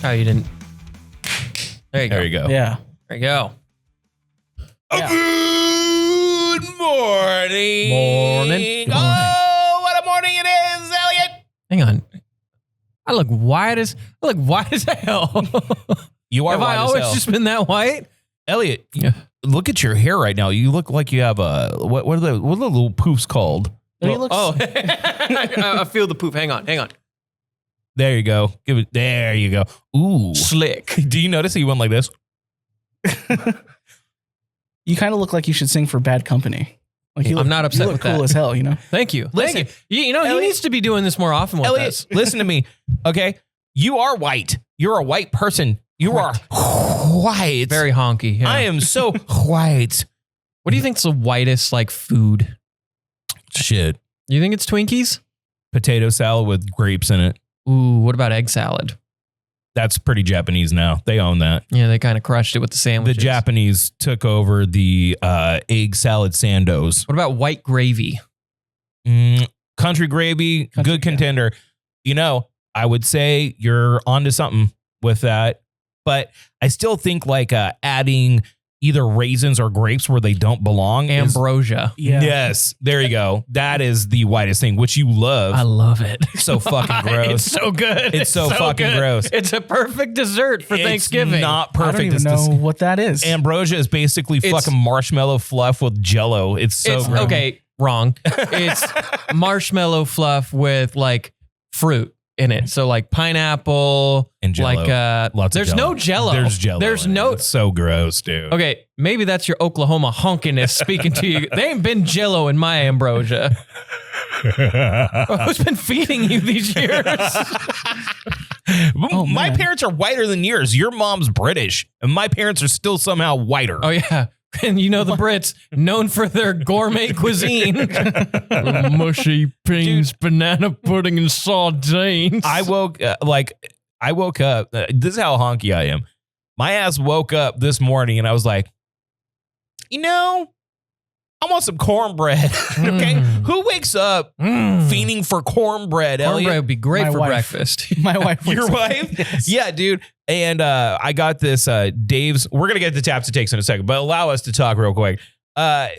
Oh, you didn't. There you go. There you go. Yeah. There you go. Yeah. Good morning. Morning. Oh, what a morning it is, Elliot. Hang on. I look white as hell. You are Have white I as always hell. just been that white? Elliot, look at your hair right now. You look like you have a what are the little poofs called? But he looks, I feel the poop. Hang on. There you go. Give it. There you go. Ooh, Slick. Do you notice he went like this? you kind of look like you should sing for Bad Company. Like I'm not upset you look with cool that. as hell, you know? Thank you. Listen, Thank you. You know, Elliot- he needs to be doing this more often with Elliot, us. listen to me. Okay, you are white. You're a white person. You are white. Very honky. Yeah. I am so white. What do you think's the whitest like food? Shit. You think it's Twinkies? Potato salad with grapes in it. Ooh, what about egg salad? That's pretty Japanese now. They own that. Yeah, they kind of crushed it with the The sandwiches. Japanese took over the egg salad sandos. What about white gravy? Country gravy, good contender. You know, I would say you're onto something with that. But I still think like adding either raisins or grapes where they don't belong. Ambrosia. Yeah. Yes, there you go. That is the whitest thing, which you love. I love it. So fucking gross. It's so good. It's so fucking good. gross. It's a perfect dessert for Thanksgiving. It's not I don't perfect. even know what that is. Ambrosia is basically fucking marshmallow fluff with Jello. It's so gross. Okay, wrong. It's marshmallow fluff with like fruit in it. So like pineapple And Jell-O. like Lots of there's Jell-O. no Jello. There's Jello. There's in it. no It's so gross, dude. Okay, maybe that's your Oklahoma honkiness speaking to you. They ain't been Jello in my ambrosia. Who's been feeding you these years? My parents are whiter than yours. Your mom's British, and my parents are still somehow whiter. Oh yeah. And you know the Brits, known for their gourmet cuisine. Mushy beans, banana pudding, and sardines. I woke up. This is how honky I am. My ass woke up this morning and I was like, you know, I want some cornbread. Okay, who wakes up fiending for cornbread? Cornbread Elliot? would be great My for wife. breakfast. My wife. Your wakes up. wife? Yes. Yeah, dude. And I got this Dave's. We're gonna get the taps and takes in a second, but allow us to talk real quick. I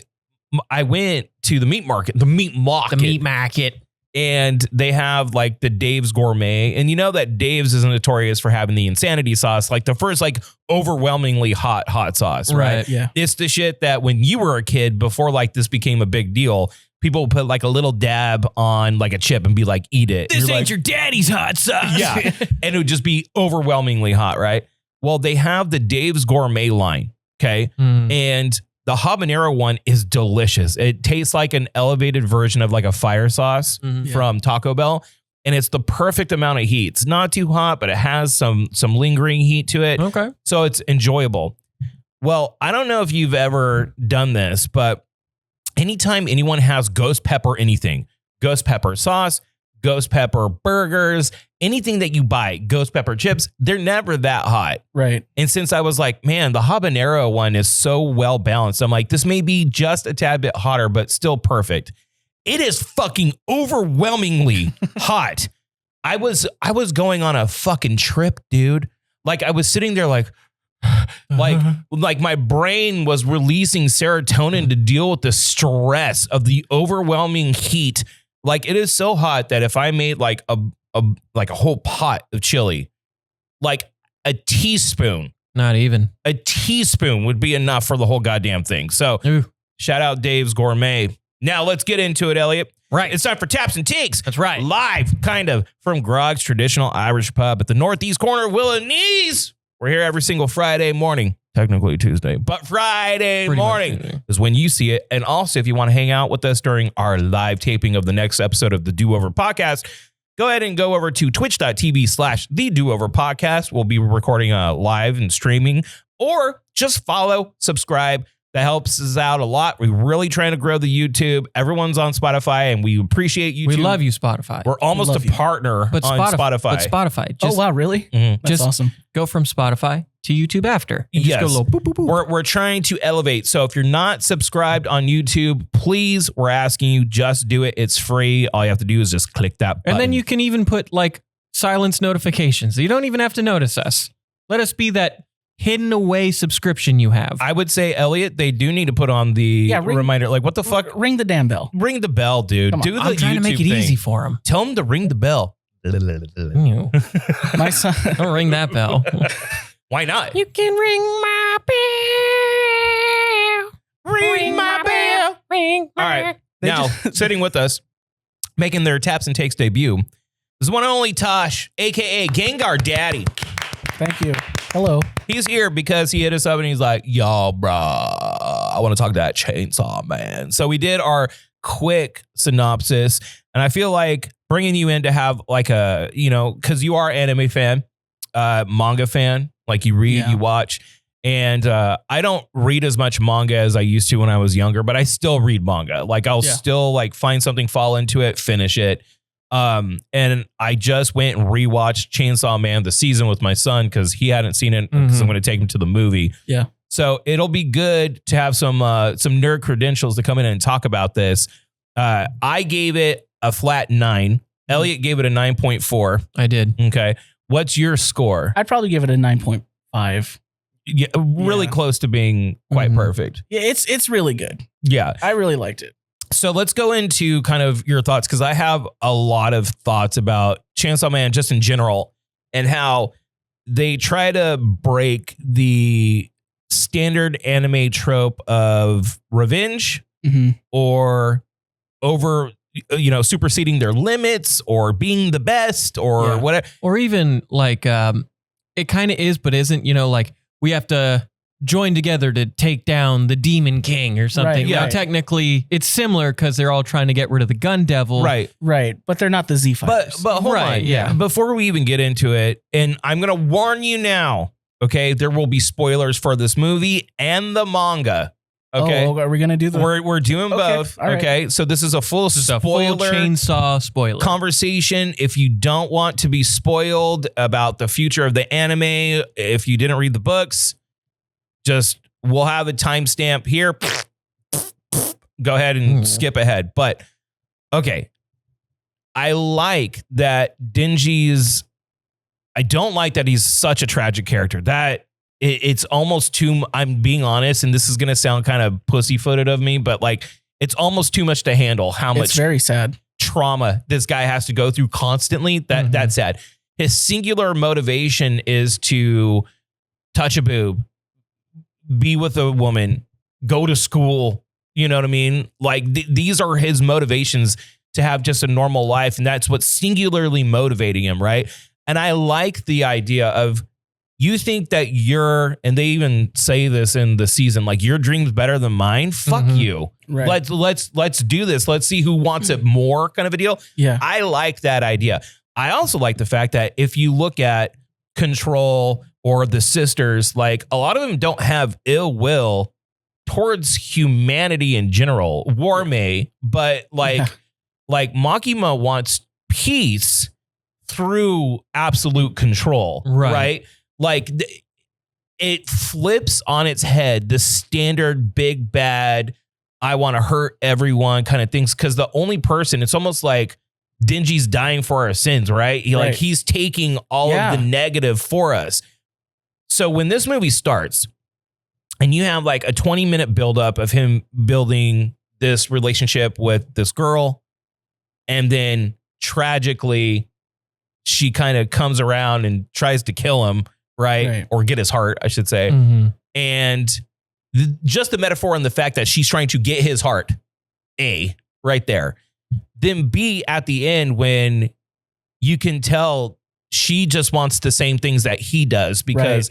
went to the meat market, the meat market, and they have like the Dave's Gourmet, and you know that Dave's is notorious for having the insanity sauce, like the first like overwhelmingly hot sauce, right? Yeah. It's the shit that when you were a kid, before like this became a big deal, people would put like a little dab on like a chip and be like, eat it. This You're ain't like, your daddy's hot sauce. yeah. And it would just be overwhelmingly hot, right? Well, they have the Dave's Gourmet line, okay? And the habanero one is delicious. It tastes like an elevated version of like a fire sauce from Taco Bell. And it's the perfect amount of heat. It's not too hot, but it has some lingering heat to it. Okay. So it's enjoyable. Well, I don't know if you've ever done this, but anytime anyone has ghost pepper anything, ghost pepper sauce, ghost pepper burgers, anything that you buy, ghost pepper chips, they're never that hot. Right. And since I was like, man, the habanero one is so well balanced, I'm like, this may be just a tad bit hotter, but still perfect. It is fucking overwhelmingly hot. I was going on a fucking trip, dude. Like I was sitting there like my brain was releasing serotonin to deal with the stress of the overwhelming heat. Like it is so hot that if I made like a whole pot of chili, like a teaspoon would be enough for the whole goddamn thing. So shout out Dave's Gourmet. Now let's get into it, Elliot. Right. It's time for Taps and Takes. That's right. Live, kind of, from Grog's traditional Irish pub at the northeast corner of Willinese. We're here every single Friday morning. Technically Tuesday, but Friday Pretty much morning Tuesday. is when you see it. And also, if you want to hang out with us during our live taping of the next episode of the Do Over Podcast, go ahead and go over to twitch.tv/The Do Over Podcast. We'll be recording live and streaming, or just follow, subscribe. That helps us out a lot. We're really trying to grow the YouTube. Everyone's on Spotify, and we appreciate YouTube. We love you, Spotify. We're almost a partner on Spotify. But Spotify. Just Oh, wow. Really? Mhm. That's awesome. go from Spotify to YouTube after. And Yes. Just go a little boop, boop, boop. We're trying to elevate. So if you're not subscribed on YouTube, please, we're asking you, just do it. It's free. All you have to do is just click that button. And then you can even put like silence notifications. You don't even have to notice us. Let us be that hidden away subscription you have. I would say, Elliot, they do need to put on the reminder. Like, what the fuck? Ring the damn bell. Ring the bell, dude. Come on. Do the I'm trying to make it YouTube thing. easy for him. Tell them to ring the bell. Ew. My son. Don't ring that bell. Why not? You can ring my bell. Ring my bell. Ring All right. Now, sitting with us, making their Taps and Takes debut, is one and only Tosh, a.k.a. Gengar Daddy. Thank you. Hello. He's here because he hit us up and he's like, yo, bro, I want to talk to that Chainsaw Man. So we did our quick synopsis, and I feel like bringing you in to have like a, you know, because you are an anime fan, manga fan, like you read, you watch. And I don't read as much manga as I used to when I was younger, but I still read manga. Like I'll still like find something, fall into it, finish it. And I just went and rewatched Chainsaw Man the season with my son because he hadn't seen it because I'm going to take him to the movie. Yeah. So it'll be good to have some nerd credentials to come in and talk about this. I gave it a flat 9. Elliot gave it a 9.4. I did. Okay. What's your score? I'd probably give it a 9.5. Yeah, really close to being quite perfect. Yeah, it's really good. Yeah. I really liked it. So let's go into kind of your thoughts, because I have a lot of thoughts about Chainsaw Man just in general and how they try to break the standard anime trope of revenge or over, you know, superseding their limits or being the best or whatever. Or even like it kind of is, but isn't, you know, like we have to join together to take down the Demon King or something. Right, yeah. right. Technically, it's similar because they're all trying to get rid of the Gun Devil. Right. Right. But they're not the Z fighters. But hold on. Yeah. Before we even get into it, and I'm going to warn you now, okay, there will be spoilers for this movie and the manga. Okay. Oh, are we going to do the... We're doing both. All right. Okay. So this is a full This is a spoiler full chainsaw spoiler conversation. If you don't want to be spoiled about the future of the anime, if you didn't read the books, just we'll have a timestamp here. Go ahead and skip ahead. But okay. I like that Denji's, I don't like that he's such a tragic character. That it's almost too, I'm being honest, and this is going to sound kind of pussyfooted of me, but like it's almost too much to handle how It's much very sad. trauma this guy has to go through constantly. That's sad. His singular motivation is to touch a boob, be with a woman, go to school. You know what I mean? Like these are his motivations to have just a normal life. And that's what's singularly motivating him. Right. And I like the idea of, you think that and they even say this in the season, like your dream's better than mine. Fuck you. Right. Let's do this. Let's see who wants it more, kind of a deal. Yeah. I like that idea. I also like the fact that if you look at Control or the sisters, like a lot of them don't have ill will towards humanity in general. War may, but like Makima wants peace through absolute control. Right. Like it flips on its head the standard big bad, I want to hurt everyone kind of things. Because the only person, it's almost like Denji's dying for our sins, right? Like he's taking all of the negative for us. So when this movie starts and you have like a 20-minute buildup of him building this relationship with this girl, and then tragically she kind of comes around and tries to kill him. Right. Or get his heart, I should say. And just the metaphor and the fact that she's trying to get his heart, A, right there. Then B, at the end, when you can tell she just wants the same things that he does, because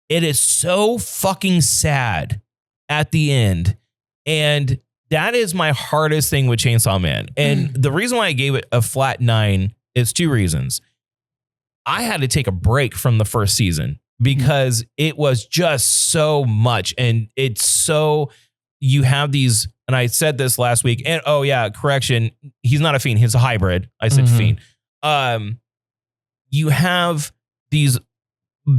it is so fucking sad at the end. And that is my hardest thing with Chainsaw Man. And the reason why I gave it a flat 9 is 2 reasons. I had to take a break from the first season because it was just so much. And it's so, you have these, and I said this last week, and oh yeah, correction, he's not a fiend, he's a hybrid. I said fiend. You have these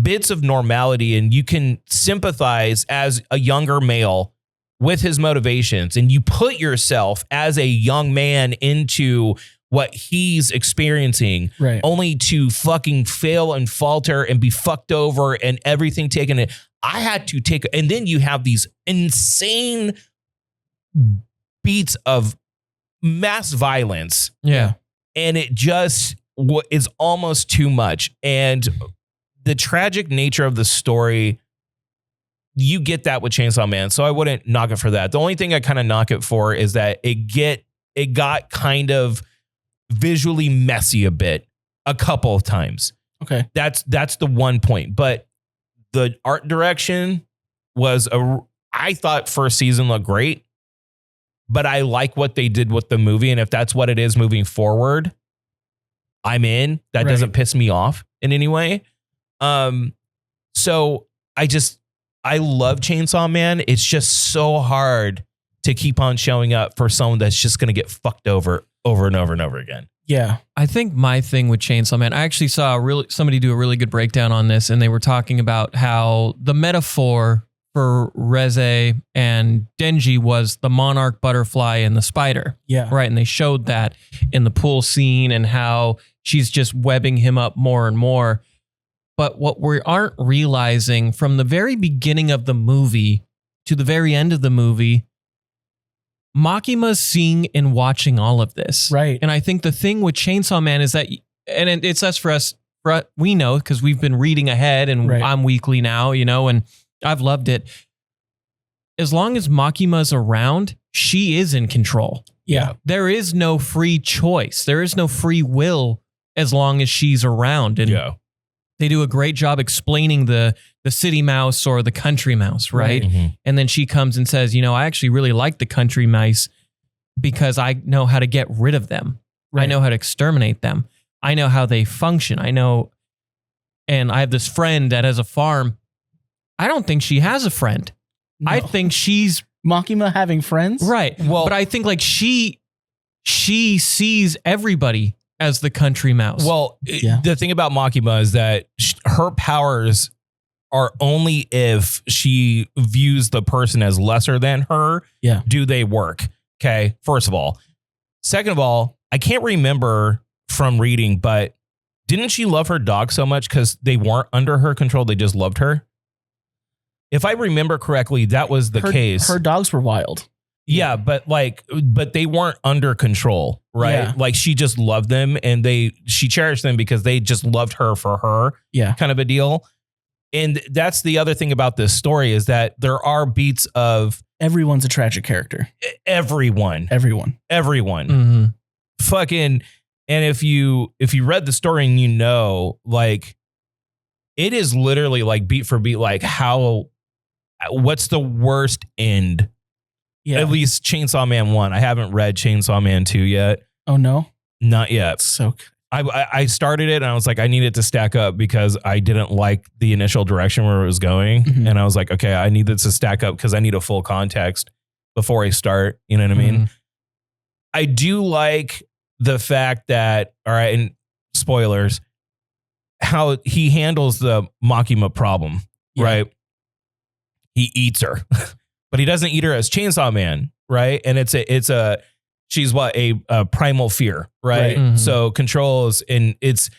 bits of normality and you can sympathize as a younger male with his motivations, and you put yourself as a young man into what he's experiencing, Right. only to fucking fail and falter and be fucked over and everything taken. I had to take, and then you have these insane beats of mass violence. Yeah. And it just is almost too much. And the tragic nature of the story, you get that with Chainsaw Man. So I wouldn't knock it for that. The only thing I kind of knock it for is that it got kind of visually messy a bit a couple of times. Okay. That's the one point. But the art direction was I thought first season looked great, but I like what they did with the movie. And if that's what it is moving forward, I'm in. That Right. doesn't piss me off in any way. So I love Chainsaw Man. It's just so hard to keep on showing up for someone that's just going to get fucked over and over and over again. Yeah. I think my thing with Chainsaw Man, I actually saw somebody do a really good breakdown on this, and they were talking about how the metaphor for Reze and Denji was the monarch butterfly and the spider. Yeah. Right. And they showed that in the pool scene and how she's just webbing him up more and more. But what we aren't realizing from the very beginning of the movie to the very end of the movie, Makima's seeing and watching all of this. Right. And I think the thing with Chainsaw Man is that, and it's us for us, we know because we've been reading ahead and Right. I'm weekly now, and I've loved it. As long as Makima's around, she is in control. Yeah. There is no free choice. There is no free will as long as she's around. And they do a great job explaining the city mouse or the country mouse, right? Mm-hmm. And then she comes and says, I actually really like the country mice because I know how to get rid of them. Right. I know how to exterminate them. I know how they function. I know. And I have this friend that has a farm. I don't think she has a friend. No. I think she's Makima having friends. right. Well, But I think like she sees everybody as the country mouse. Well, Yeah. the thing about Makima is that her powers are only if she views the person as lesser than her. Yeah. Do they work? Okay. First of all. Second of all, I can't remember from reading, but didn't she love her dog so much because they weren't under her control? They just loved her. If I remember correctly, that was the case. Her dogs were wild. Yeah, but they weren't under control, right? Yeah. Like she just loved them and she cherished them because they just loved her for her. Yeah. Kind of a deal. And that's the other thing about this story is that there are beats of Everyone's a tragic character. everyone. Mhm. Fucking, and if you read the story and like it is literally like beat for beat, like what's the worst end? Yeah. At least Chainsaw Man 1. I haven't read Chainsaw Man 2 yet. Oh no. Not yet. So I started it and I was like, I need it to stack up because I didn't like the initial direction where it was going. Mhm. And I was like, okay, I need it to stack up because I need a full context before I start. You know what I mean? Mhm. I do like the fact that, all right, and spoilers, how he handles the Makima problem, Yeah. right? He eats her, but he doesn't eat her as Chainsaw Man, right? And she's what a primal fear, right? Right. Mhm. So controls, and it's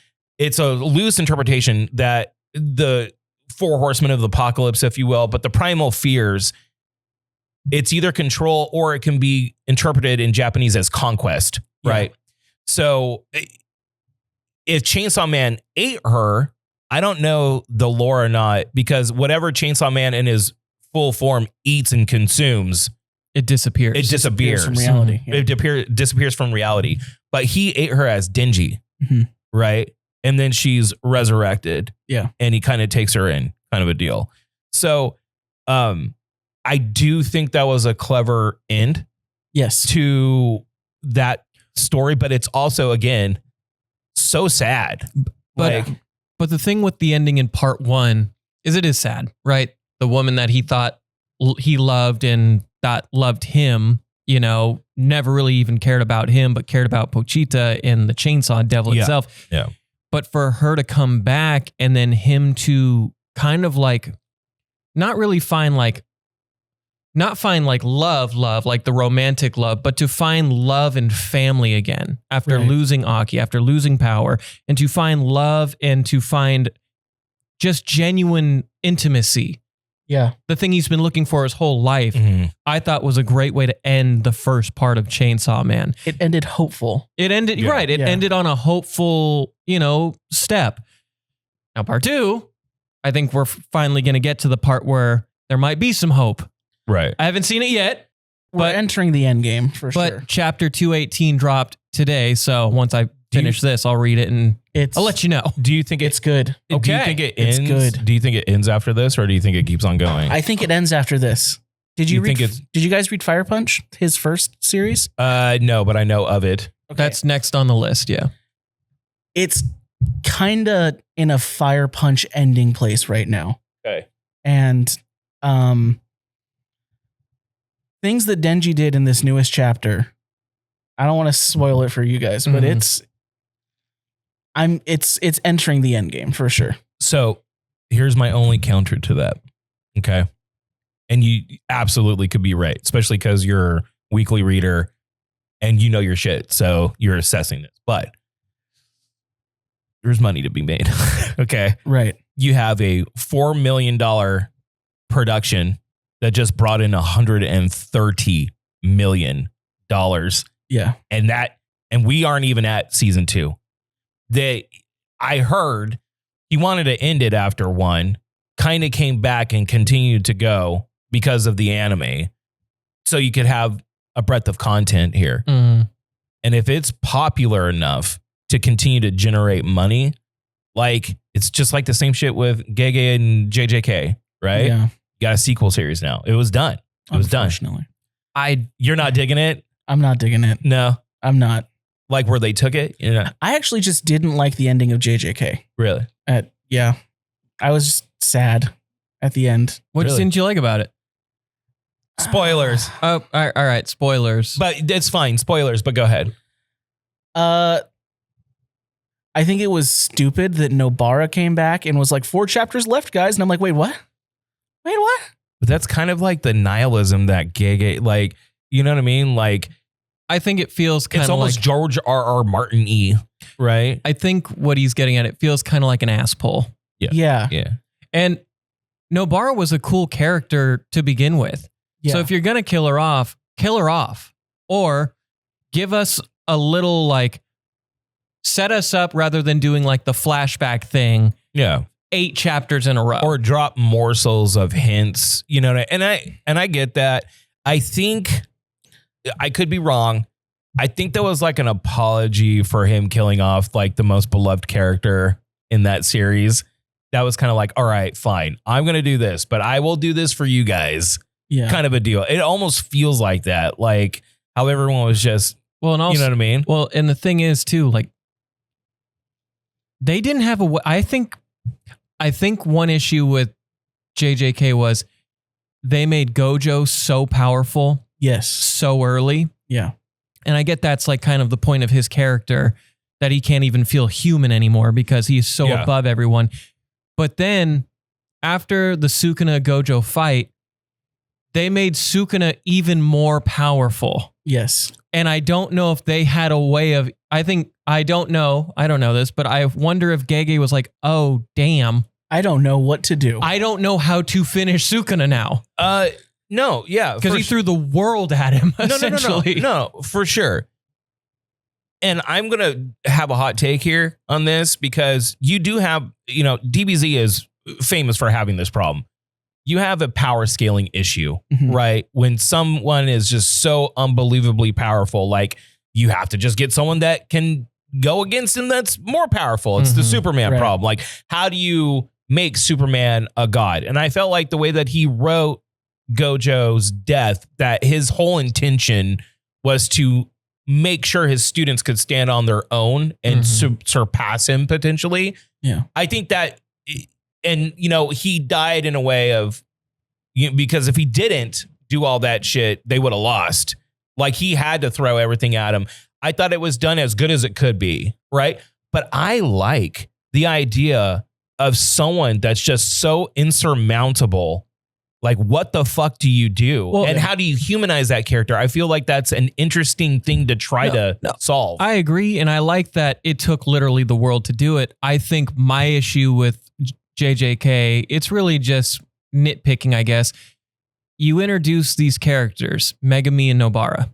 a loose interpretation that the four horsemen of the apocalypse, if you will, but the primal fears, it's either control or it can be interpreted in Japanese as conquest, Yeah. right? So if Chainsaw Man ate her, I don't know the lore or not, because whatever Chainsaw Man in his full form eats and consumes, It disappears. it disappears. from reality. Yeah. It disappears from reality. But he ate her as Denji, Mhm. right? And then she's resurrected. Yeah. And he kind of takes her in, kind of a deal. So I do think that was a clever end Yes. to that story, but it's also, again, so sad. But the thing with the ending in part 1 is it is sad, right? The woman that he thought he loved and that loved him, never really even cared about him, but cared about Pochita and the chainsaw devil Yeah. itself. Yeah. But for her to come back and then him to kind of like not not find like love, like the romantic love, but to find love and family again after Right. losing Aki, after losing power, and to find love and to find just genuine intimacy. Yeah. The thing he's been looking for his whole life, I thought was a great way to end the first part of Chainsaw Man. It ended hopeful. It ended, Yeah. right. It Yeah. ended on a hopeful, step. Now, part 2, I think we're finally going to get to the part where there might be some hope. Right. I haven't seen it yet, We're but entering the end game for but sure. chapter 218 dropped today. So once I finish this, I'll read it and I'll let you know. Do you think It's good. Do you Okay. think it It's ends? good. Do you think it ends after this, or do you think it keeps on going? I think it ends after this. Did You you think read? it's- Did you guys read Fire Punch? His first series. No, but I know of it. That's next on the list. Yeah. It's kind of in a Fire Punch ending place right now. Okay. And things that Denji did in this newest chapter, I don't want to spoil it for you guys, but Mhm. it's entering the end game for sure. So here's my only counter to that. Okay. And you absolutely could be right, especially because you're a weekly reader and you know your shit. So you're assessing this, but there's money to be made. Okay. Right. You have a $4 million production that just brought in $130 million. Yeah. And we aren't even at season 2. I heard he wanted to end it after 1, kind of came back and continued to go because of the anime. So you could have a breadth of content here. Mm. And if it's popular enough to continue to generate money, like it's just like the same shit with Gege and JJK, right? Yeah. You got a sequel series now. It was done. It was done. Unfortunately. You're not digging it? I'm not digging it. No. I'm not. Like where they took it? Yeah. I actually just didn't like the ending of JJK. Really? Yeah. I was just sad at the end. What Really? didn't you like about it? Spoilers. Oh, all right. Spoilers. But it's fine. Spoilers, but go ahead. I think it was stupid that Nobara came back and was like 4 chapters left, guys. And I'm like, wait, what? Wait, what? But that's kind of like the nihilism that Gege, like, you know what I mean? Like, I think it feels kind it's of almost like, George R.R. Martin E, right? I think what he's getting at, it feels kind of like an ass pull. Yeah. Yeah. And Nobara was a cool character to begin with. Yeah. So if you're going to kill her off. Or give us a little like, set us up rather than doing like the flashback thing. Yeah. 8 chapters in a row. Or drop morsels of hints, you know, and I get that. I think I could be wrong. I think that was like an apology for him killing off like the most beloved character in that series. That was kind of like, all right, fine. I'm going to do this, but I will do this for you guys. Yeah. Kind of a deal. It almost feels like that. Like how everyone was just, well, and also, you know what I mean? well, and the thing is too, like they didn't have I think one issue with JJK was they made Gojo so powerful Yes. so early. Yeah. And I get that's like kind of the point of his character, that he can't even feel human anymore because he's so Yeah. above everyone. But then after the Sukuna Gojo fight, they made Sukuna even more powerful. Yes. And I don't know if they had a way of, I don't know this, but I wonder if Gege was like, oh, damn, I don't know what to do. I don't know how to finish Sukuna now. No, yeah. Because he for threw the world at him, essentially. No, for sure. And I'm going to have a hot take here on this because you do have, you know, DBZ is famous for having this problem. You have a power scaling issue, Mhm. right? When someone is just so unbelievably powerful, like you have to just get someone that can go against him that's more powerful. It's the Mhm. Superman Right. problem. Like, how do you make Superman a god? And I felt like the way that he wrote Gojo's death, that his whole intention was to make sure his students could stand on their own and surpass him potentially. Yeah. I think that, and you know, he died in a way of, because if he didn't do all that shit, they would have lost. Like he had to throw everything at him. I thought it was done as good as it could be, right? But I like the idea of someone that's just so insurmountable Like, what the fuck do you do? Well, and how do you humanize that character? I feel like that's an interesting thing to try to solve. I agree. And I like that it took literally the world to do it. I think my issue with JJK, it's really just nitpicking, I guess. You introduce these characters, Megami and Nobara,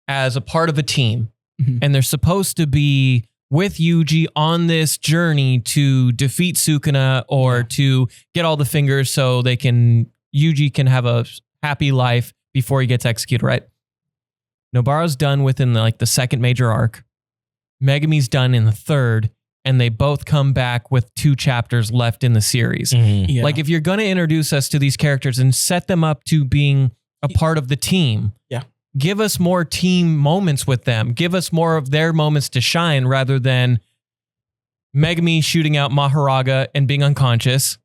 as a part of a team. Mhm. And they're supposed to be with Yuji on this journey to defeat Sukuna or to get all the fingers so Yuji can have a happy life before he gets executed, right? Nobara's done within the second major arc. Megami's done in the third, and they both come back with 2 chapters left in the series. Yeah. Like, if you're going to introduce us to these characters and set them up to being a part of the team, give us more team moments with them. Give us more of their moments to shine rather than Megami shooting out Maharaga and being unconscious,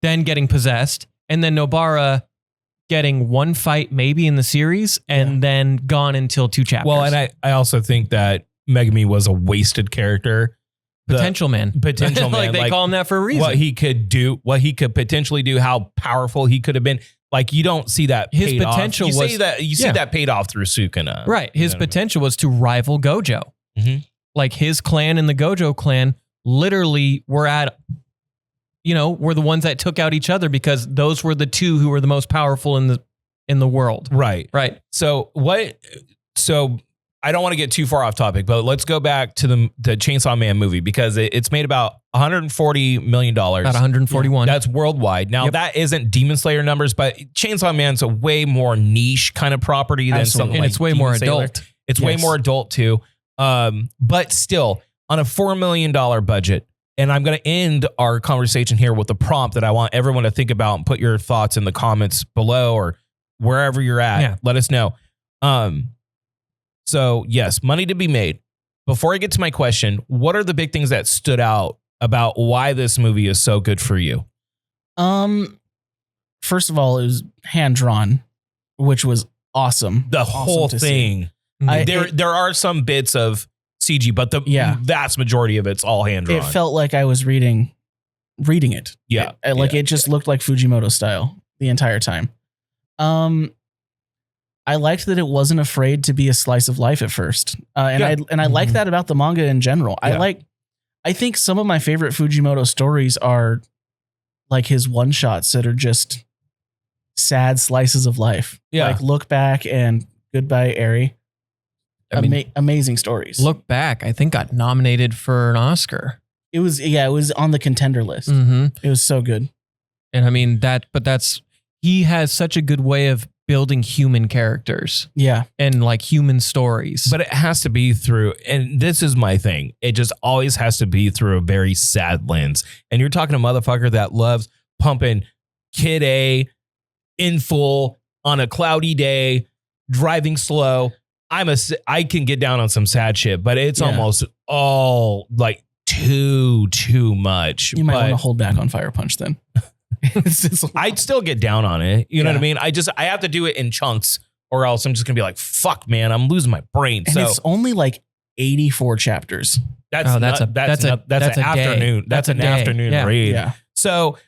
then getting possessed, and then Nobara getting 1 fight maybe in the series and then gone until 2 chapters. Well, and I also think that Megami was a wasted character. Potential man. Potential man. Like they call him that for a reason. What he could do, what he could potentially do, how powerful he could have been. Like, you don't see that His paid potential off. was- You see that paid off through Sukuna. Right. His You know what I mean? potential was to rival Gojo. Mhm. Like, his clan and the Gojo clan literally were the ones that took out each other because those were the 2 who were the most powerful in the world. Right. Right. So I don't want to get too far off topic, but let's go back to the Chainsaw Man movie because it's made about $140 million. About 141. That's worldwide. Now, that isn't Demon Slayer numbers, but Chainsaw Man's a way more niche kind of property than something And like it's way Demon more Slayer. adult. It's way more adult too. But still, on a $4 million budget, and I'm going to end our conversation here with a prompt that I want everyone to think about and put your thoughts in the comments below or wherever you're at. Yeah. Let us know. So yes, money to be made. Before I get to my question, what are the big things that stood out about why this movie is so good for you? First of all, it was hand drawn, which was awesome. The Awesome whole to see. thing. There are some bits of CG, but the vast majority of it's all hand drawn. It felt like I was reading it. Yeah. It just looked like Fujimoto style the entire time. I liked that it wasn't afraid to be a slice of life at first. I like that about the manga in general. Yeah. I think some of my favorite Fujimoto stories are like his one-shots that are just sad slices of life. Yeah. Like Look Back and Goodbye Eri. Amazing stories. Look Back, I think, got nominated for an Oscar. It was on the contender list. Mm-hmm. It was so good. And I mean he has such a good way of building human characters. Yeah. And like human stories. But it has to be through, and this is my thing, it just always has to be through a very sad lens. And you're talking to a motherfucker that loves pumping Kid A in full on a cloudy day, driving slow. I can get down on some sad shit, but it's almost all like too much. You might want to hold back on Fire Punch then. I'd still get down on it. You know what I mean? I have to do it in chunks or else I'm just gonna be like, fuck, man, I'm losing my brain. And it's only like 84 chapters. That's an afternoon. That's an afternoon read. Yeah. So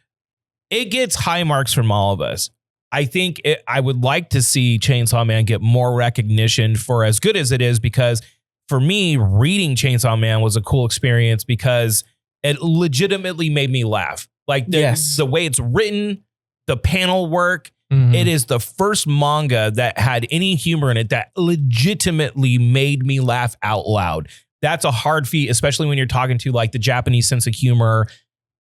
it gets high marks from all of us. I think I would like to see Chainsaw Man get more recognition for as good as it is, because for me, reading Chainsaw Man was a cool experience because it legitimately made me laugh. Like the way it's written, the panel work, it is the first manga that had any humor in it that legitimately made me laugh out loud. That's a hard feat, especially when you're talking to like the Japanese sense of humor.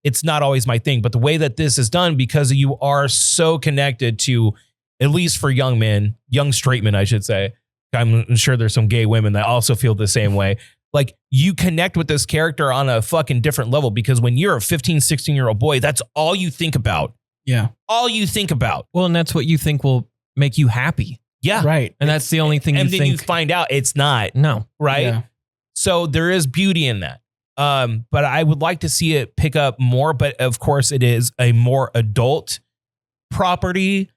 It's not always my thing, but the way that this is done, because you are so connected to, at least for young men, young straight men, I should say. I'm sure there's some gay women that also feel the same way. Like, you connect with this character on a fucking different level, because when you're a 15, 16-year-old boy, that's all you think about. Yeah. All you think about. Well, and that's what you think will make you happy. Yeah. Right. And that's the only thing you think. And then you find out it's not. No. Right? Yeah. So there is beauty in that. But I would like to see it pick up more. But of course, it is a more adult property.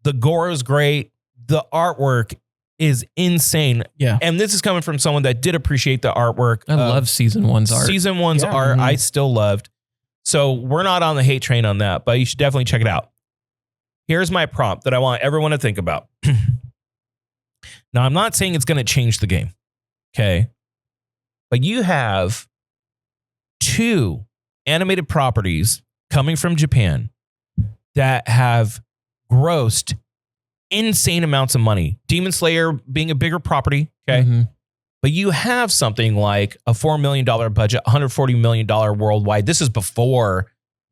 The gore is great. The artwork is insane. Yeah. And this is coming from someone that did appreciate the artwork. I love season one's art. Season one's art, I still loved. So we're not on the hate train on that, but you should definitely check it out. Here's my prompt that I want everyone to think about. Now, I'm not saying it's going to change the game. Okay. But you have 2 animated properties coming from Japan that have grossed insane amounts of money. Demon Slayer being a bigger property. Okay. Mhm. But you have something like a $4 million budget, $140 million worldwide. This is before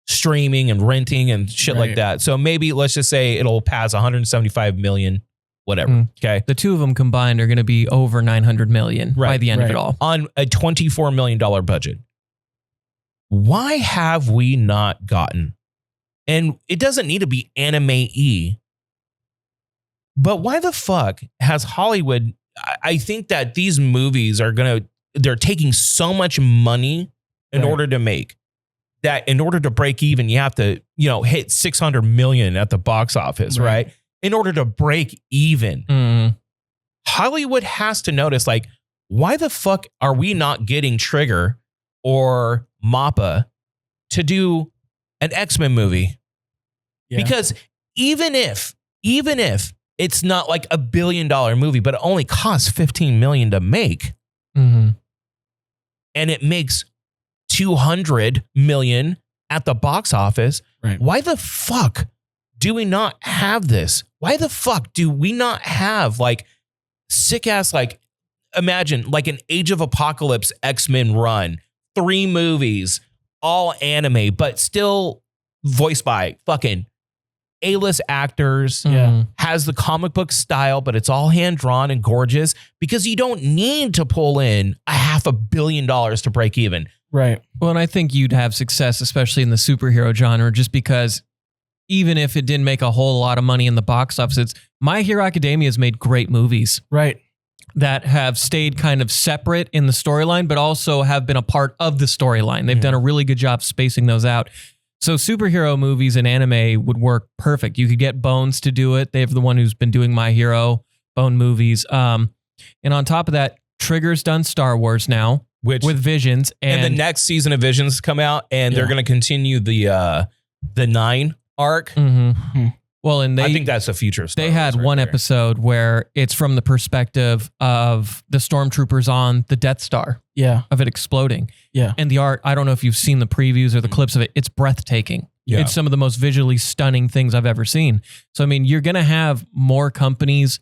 streaming and renting and shit like Right. that. So maybe let's just say it'll pass 175 million, whatever. Mm. Okay. The two of them combined are going to be over 900 million by Right, the end of right. it all. On a $24 million budget. Why have we not gotten, and it doesn't need to be anime-y, but why the fuck has Hollywood, I think that these movies they're taking so much money in Right. order to make that in order to break even, you have to, hit 600 million at the box office, right? In order to break even. Mm. Hollywood has to notice, like, why the fuck are we not getting Trigger or MAPPA to do an X-Men movie? Yeah. Because even if it's not like $1 billion movie, but it only costs 15 million to make, Mhm. and it makes 200 million at the box office, Right. why the fuck do we not have this? Why the fuck do we not have like sick ass, like, imagine like an Age of Apocalypse X-Men run, 3 movies, all anime, but still voiced by fucking A-list actors. Yeah. Mhm. Has the comic book style, but it's all hand drawn and gorgeous because you don't need to pull in $500 million to break even. Right. Well, and I think you'd have success, especially in the superhero genre, just because even if it didn't make a whole lot of money in the box office, My Hero Academia has made great movies Right. that have stayed kind of separate in the storyline, but also have been a part of the storyline. They've Yeah. done a really good job spacing those out. So superhero movies and anime would work perfect. You could get Bones to do it. They have the one who's been doing My Hero Bone movies. And on top of that, Trigger's done Star Wars now Which with Visions. and the next season of Visions come out, and they're Yeah. going to continue the 9 arc. Mhm. Well, and I think that's a future. Star they had Wars right one there. episode where it's from the perspective of the stormtroopers on the Death Star, Yeah. of it exploding. Yeah. And the art, I don't know if you've seen the previews or the clips of it. It's breathtaking. Yeah. It's some of the most visually stunning things I've ever seen. So, I mean, you're going to have more companies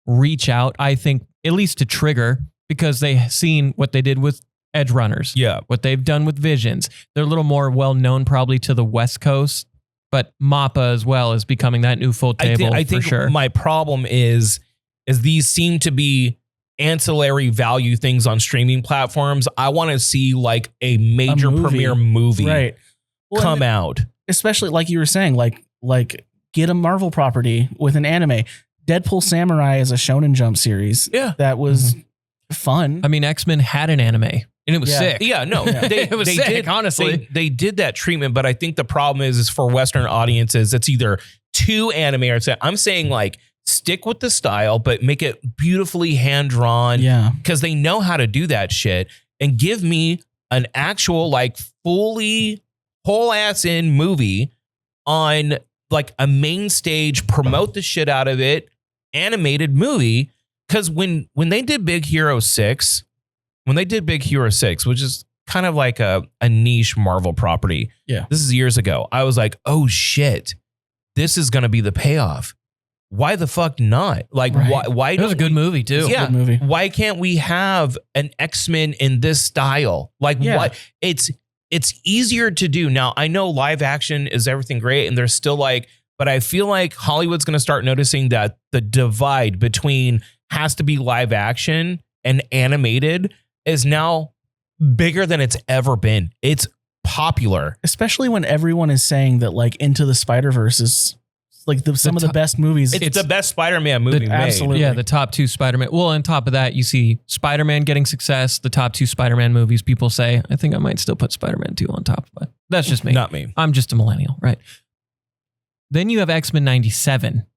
reach out, I think, at least to Trigger, because they've seen what they did with Edge Runners, Yeah. what they've done with Visions. They're a little more well known probably to the West Coast, but MAPPA as well is becoming that new full table I think for sure. my problem is these seem to be ancillary value things on streaming platforms. I want to see like a major movie. premiere movie Right. Well, come and out. especially like you were saying, like get a Marvel property with an anime. Deadpool Samurai is a Shonen Jump series. Yeah. That was fun. I mean, X-Men had an anime and it was Yeah. sick. Yeah, no, Yeah. they, It was they sick, did, honestly. They did that treatment, but I think the problem is for Western audiences, it's either too anime or I'm saying like stick with the style, but make it beautifully hand drawn. Yeah. Because they know how to do that shit, and give me an actual like fully whole ass in movie on like a main stage, promote the shit out of it, animated movie. Because when they did Big Hero 6, which is kind of like a niche Marvel property. Yeah. This is years ago. I was like, oh shit, this is going to be the payoff. Why the fuck not? Like, Right. why It was a good movie too. Yeah. Good movie. Why can't we have an X-Men in this style? Like, Yeah. what? It's easier to do. Now, I know live action is everything great, and there's still like, but I feel like Hollywood's going to start noticing that the divide between has to be live action and animated is now bigger than it's ever been. It's popular. Especially when everyone is saying that like Into the Spider-Verse is like some of the best movies. It's the best Spider-Man movie made. absolutely. Yeah, the top 2 Spider-Man. Well, on top of that, you see Spider-Man getting success. The top 2 Spider-Man movies, people say, I think I might still put Spider-Man 2 on top, but that's just me. Not me. I'm just a millennial, right? Then you have X-Men 97.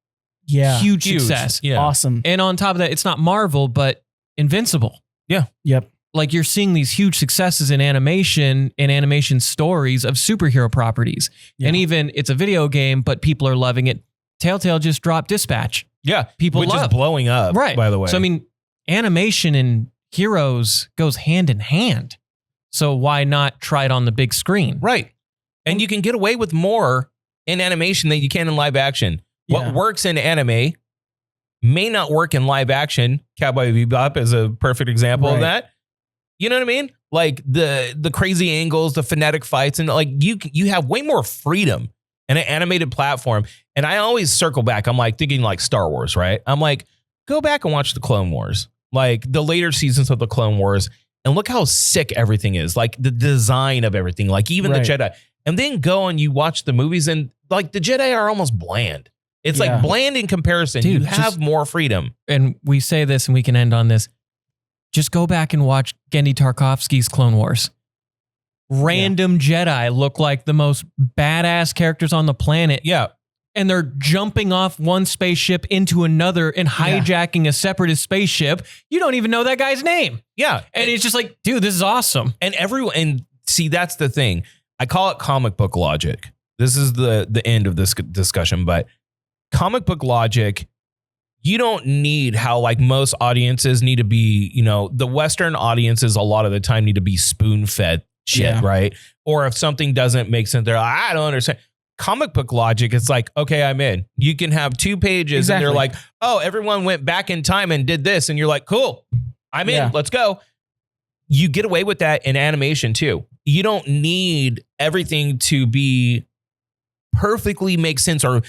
yeah. Huge Huge. success. Yeah. Awesome. And on top of that, it's not Marvel, but Invincible. Yep. Like you're seeing these huge successes in animation and animation stories of superhero properties. Yeah. And even it's a video game, but people are loving it. Telltale just dropped Dispatch. Yeah. People which love. is blowing up, Right. by the way. So, I mean, animation and heroes goes hand in hand. So why not try it on the big screen? right. And you can get away with more in animation than you can in live action. Yeah. What works in anime may not work in live action. Cowboy Bebop is a perfect example of Right. that. You know what I mean? Like the crazy angles, the phonetic fights, and like you have way more freedom in an animated platform. And I always circle back. I'm like thinking like Star Wars, right? I'm like, go back and watch the Clone Wars, like the later seasons of the Clone Wars, and look how sick everything is. Like the design of everything, like even Right. the Jedi. And then go and you watch the movies, and like the Jedi are almost bland. It's Yeah. like bland in comparison. Dude, you have just- more freedom. And we say this and we can end on this. Just go back and watch Gendy Tarkovsky's Clone Wars. Random Jedi look like the most badass characters on the planet. Yeah. And they're jumping off one spaceship into another and hijacking a separatist spaceship. You don't even know that guy's name. Yeah. And it's just like, dude, this is awesome. And see, that's the thing. I call it comic book logic. This is the end of this discussion, but comic book logic, you don't need how like most audiences need to be, the Western audiences a lot of the time need to be spoon fed shit, Yeah. right? Or if something doesn't make sense, they're like, I don't understand. Comic book logic, it's like, okay, I'm in. You can have 2 pages and they're Exactly. like, oh, everyone went back in time and did this. And you're like, cool, I'm in, Yeah. let's go. You get away with that in animation too. You don't need everything to be perfectly make sense or,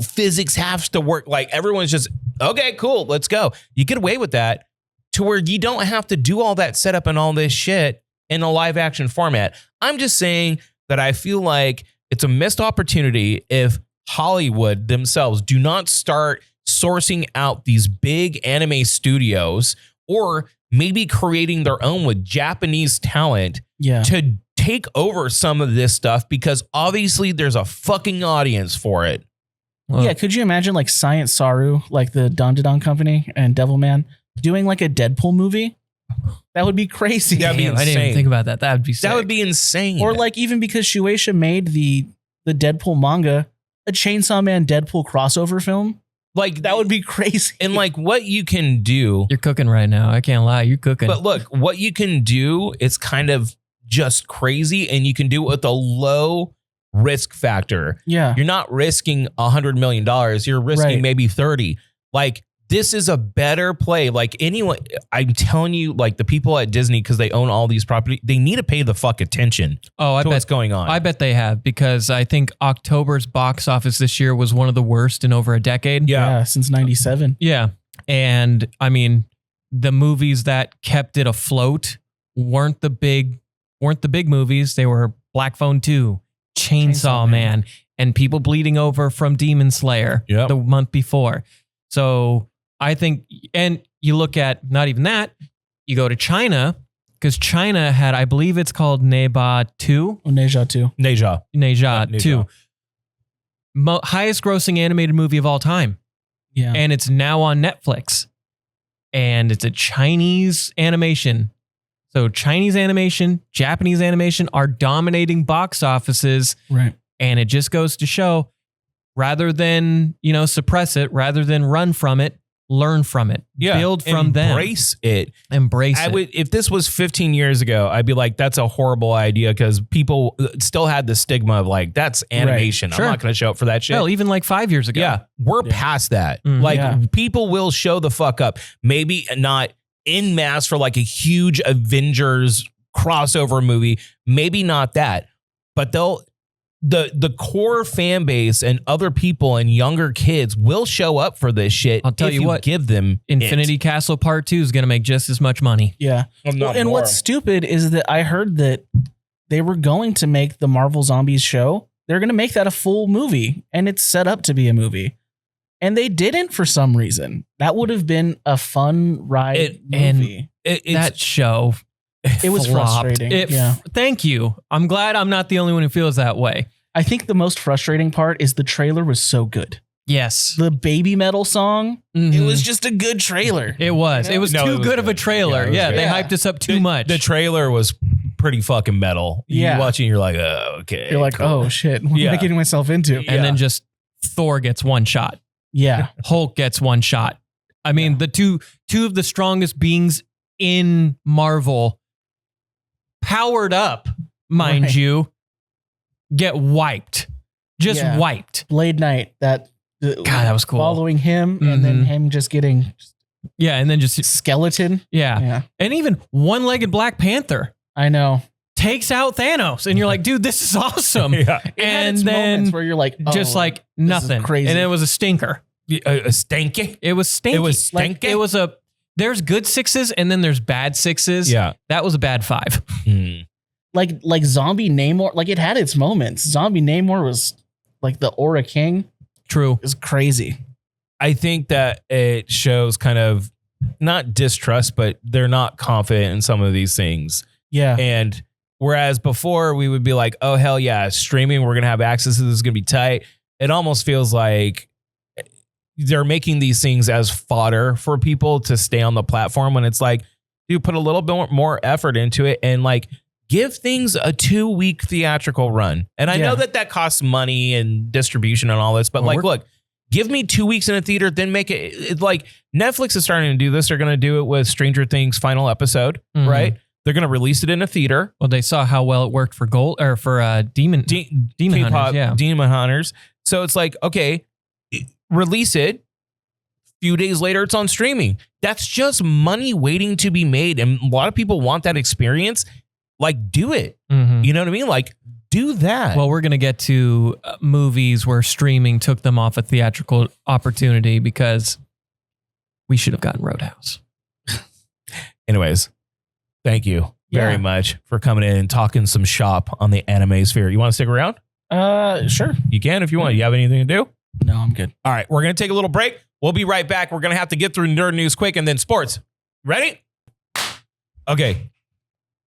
physics has to work. Like everyone's just, okay, cool, let's go. You get away with that to where you don't have to do all that setup and all this shit in a live action format. I'm just saying that I feel like it's a missed opportunity if Hollywood themselves do not start sourcing out these big anime studios or maybe creating their own with Japanese talent Yeah. to take over some of this stuff, because obviously there's a fucking audience for it. Well, Yeah. Could you imagine like Science Saru, like the Don Company and Devilman, doing like a Deadpool movie? That would be crazy. That'd be damn, I didn't insane. even think about that. That would be sick. That would be insane. Or like even because Shueisha made the Deadpool manga, a Chainsaw Man Deadpool crossover film, like that would be crazy. and like what you can do. You're cooking right now. I can't lie. You're cooking. But look, what you can do is kind of just crazy, and you can do it with a low risk factor. Yeah. You're not risking $100 million. You're risking Right. maybe 30. Like this is a better play. Like anyone, I'm telling you, like the people at Disney, because they own all these properties, they need to pay the fuck attention oh, I to what's bet. going on. I bet they have, because I think October's box office this year was one of the worst in over a decade. Yeah. Since 97. Yeah. And I mean, the movies that kept it afloat weren't the big movies. They were Black Phone 2, Chainsaw Man, and people bleeding over from Demon Slayer Yep. the month before. So I think, and you look at not even that, you go to China, because China had, I believe it's called Neba 2. Oneja too. Neja. Neja Neja. 2. Highest grossing animated movie of all time. Yeah. And it's now on Netflix. And it's a Chinese animation. So Chinese animation, Japanese animation are dominating box offices. Right. And it just goes to show, rather than, suppress it, rather than run from it, learn from it. Yeah. Build from them. Embrace it. Embrace I it. would, if this was 15 years ago, I'd be like, that's a horrible idea, because people still had the stigma of like, that's animation. Sure. I'm not going to show up for that shit. Hell, even like 5 years ago. Yeah, we're Yeah. past that. Mm, like yeah. people will show the fuck up. Maybe not in mass for like a huge Avengers crossover movie. Maybe not that, but the core fan base and other people and younger kids will show up for this shit. I'll tell if you what, give them Infinity Castle Part 2 is going to make just as much money. Yeah. Well, and what's stupid is that I heard that they were going to make the Marvel Zombies show. They're going to make that a full movie, and it's set up to be a movie. And they didn't for some reason. That would have been a fun ride movie. That show, It was flopped. frustrating. Yeah. Thank you. I'm glad I'm not the only one who feels that way. I think the most frustrating part is the trailer was so good. Yes. The Baby Metal song, it Mhm. was just a good trailer. It was. You know? It was No, too it was good of a good. trailer. Yeah, it was Yeah, good. they Yeah. hyped us up too much. The trailer was pretty fucking metal. Yeah. You watching, you're like, oh, okay. You're like, cool. oh shit, what am Yeah. I getting myself into? and then just Thor gets one shot. Yeah. Hulk gets one shot. I mean, the two of the strongest beings in Marvel, powered up, mind you, get wiped. Just wiped. Blade Knight, God, that was cool. Following him and then him just getting and then just skeleton. Yeah. And even one-legged Black Panther I know. takes out Thanos, and you're like, dude, this is awesome. And then where you're like, just like nothing. Crazy. And it was a stinker. A stanky. It was stinky. It was stinky. It was there's good 6s and then there's bad 6s. Yeah. That was a bad 5. Like Zombie Namor, like it had its moments. Zombie Namor was like the Aura King. True. Is crazy. I think that it shows kind of not distrust, but they're not confident in some of these things. Yeah. And whereas before we would be like, oh, hell yeah, streaming, we're going to have access to this, is going to be tight. It almost feels like they're making these things as fodder for people to stay on the platform, when it's like, dude, put a little bit more effort into it and like give things a 2-week theatrical run. And I know that costs money and distribution and all this, but look, give me 2 weeks in a theater, then make it like Netflix is starting to do this. They're going to do it with Stranger Things final episode, right? They're going to release it in a theater. Well, they saw how well it worked for Demon Hunters. Yeah. Demon Hunters. So it's like, okay, release it. Few days later, it's on streaming. That's just money waiting to be made. And a lot of people want that experience. Like, do it. You know what I mean? Like, do that. Well, we're going to get to movies where streaming took them off a theatrical opportunity because we should have gotten Roadhouse. Anyways, thank you very much for coming in and talking some shop on the anime sphere. You want to stick around? Sure. You can if you want. You have anything to do? No, I'm good. All right, we're going to take a little break. We'll be right back. We're going to have to get through nerd news quick and then sports. Ready? Okay.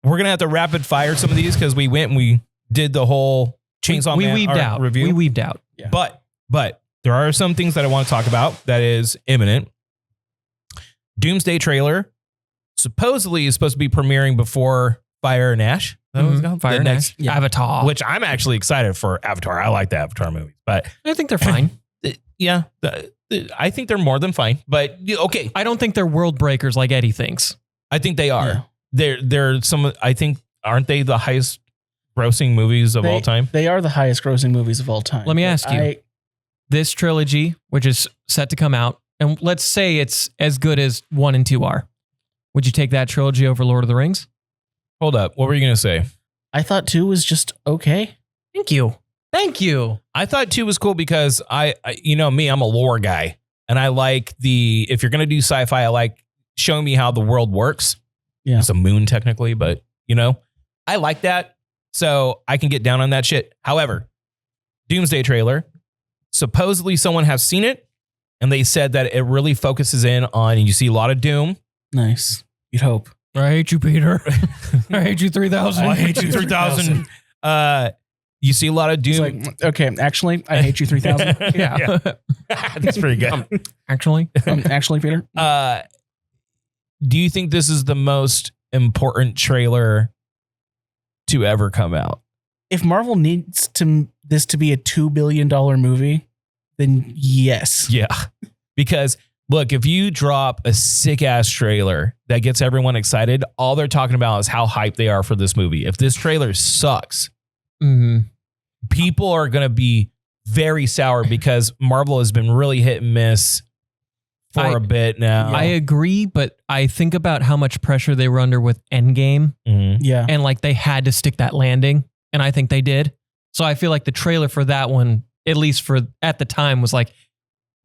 We're going to have to rapid fire some of these because we went and we did the whole Chainsaw Man review. We weaved out. Yeah. But there are some things that I want to talk about that is imminent. Doomsday trailer supposedly is supposed to be premiering before Fire and Ash. Fire and Ash. Avatar. Which I'm actually excited for Avatar. I like the Avatar movies, but I think they're fine. I think they're more than fine, but okay. I don't think they're world breakers like Eddie thinks. I think they are. Yeah. They're some, I think, aren't they the highest grossing movies of all time? They are the highest grossing movies of all time. Let me ask you, this trilogy, which is set to come out, and let's say it's as good as 1 and 2 are, would you take that trilogy over Lord of the Rings? Hold up. What were you going to say? I thought 2 was just okay. Thank you. I thought 2 was cool because I you know me, I'm a lore guy. And I like if you're going to do sci-fi, I like showing me how the world works. Yeah. It's a moon technically, but I like that. So I can get down on that shit. However, Doomsday trailer, supposedly someone has seen it and they said that it really focuses in on, and you see a lot of Doom. Nice. You'd hope. I hate you, Peter. I hate you 3000. I hate you 3000. You see a lot of Doom. It's like, okay, actually, I hate you 3000. Yeah. That's pretty good. Actually, Peter. Do you think this is the most important trailer to ever come out? If Marvel needs this to be a $2 billion movie, then yes. Yeah. Because look, if you drop a sick ass trailer that gets everyone excited, all they're talking about is how hyped they are for this movie. If this trailer sucks, people are going to be very sour because Marvel has been really hit and miss for a bit now. I agree, but I think about how much pressure they were under with Endgame. Yeah. And like they had to stick that landing. And I think they did. So I feel like the trailer for that one, at least for at the time, was like,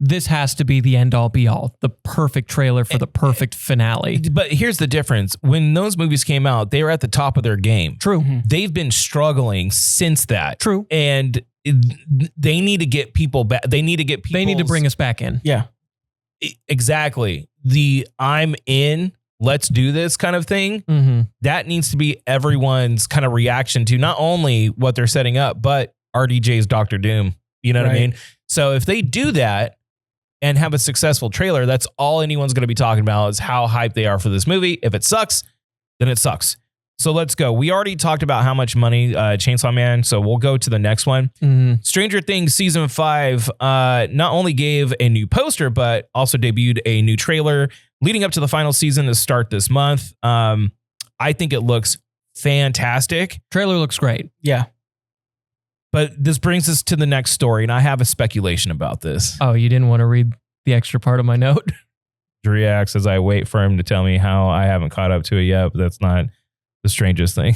this has to be the end all be all, the perfect trailer for the perfect finale. But here's the difference. When those movies came out, they were at the top of their game. True. They've been struggling since that. True. And they need to get people back. They need to bring us back in. Yeah. Exactly. The I'm in, let's do this kind of thing. That needs to be everyone's kind of reaction to not only what they're setting up, but RDJ's Dr. Doom. You know what I mean? So if they do that and have a successful trailer, that's all anyone's going to be talking about is how hyped they are for this movie. If it sucks, then it sucks. So let's go. We already talked about how much money Chainsaw Man, so we'll go to the next one. Stranger Things Season 5 not only gave a new poster, but also debuted a new trailer leading up to the final season to start this month. I think it looks fantastic. Trailer looks great. Yeah. But this brings us to the next story, and I have a speculation about this. Oh, you didn't want to read the extra part of my note? Reacts as I wait for him to tell me how I haven't caught up to it yet, but that's not the strangest thing.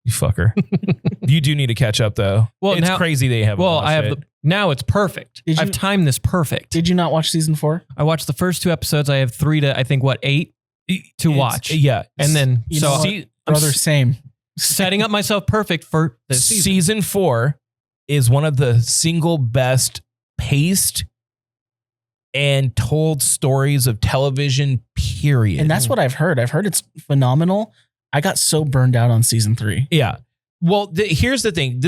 You fucker. You do need to catch up though. Well, it's crazy they haven't. Well, I have it. Now it's perfect. I've timed this perfect. Did you not watch season 4? I watched the first 2 episodes. I have 3 to, I think, 8 to watch. Yeah. And then, brother, same. Setting up myself perfect for this season. Season 4 is one of the single best paced and told stories of television, period. And that's what I've heard. I've heard it's phenomenal. I got so burned out on season 3. Yeah. Well, here's the thing.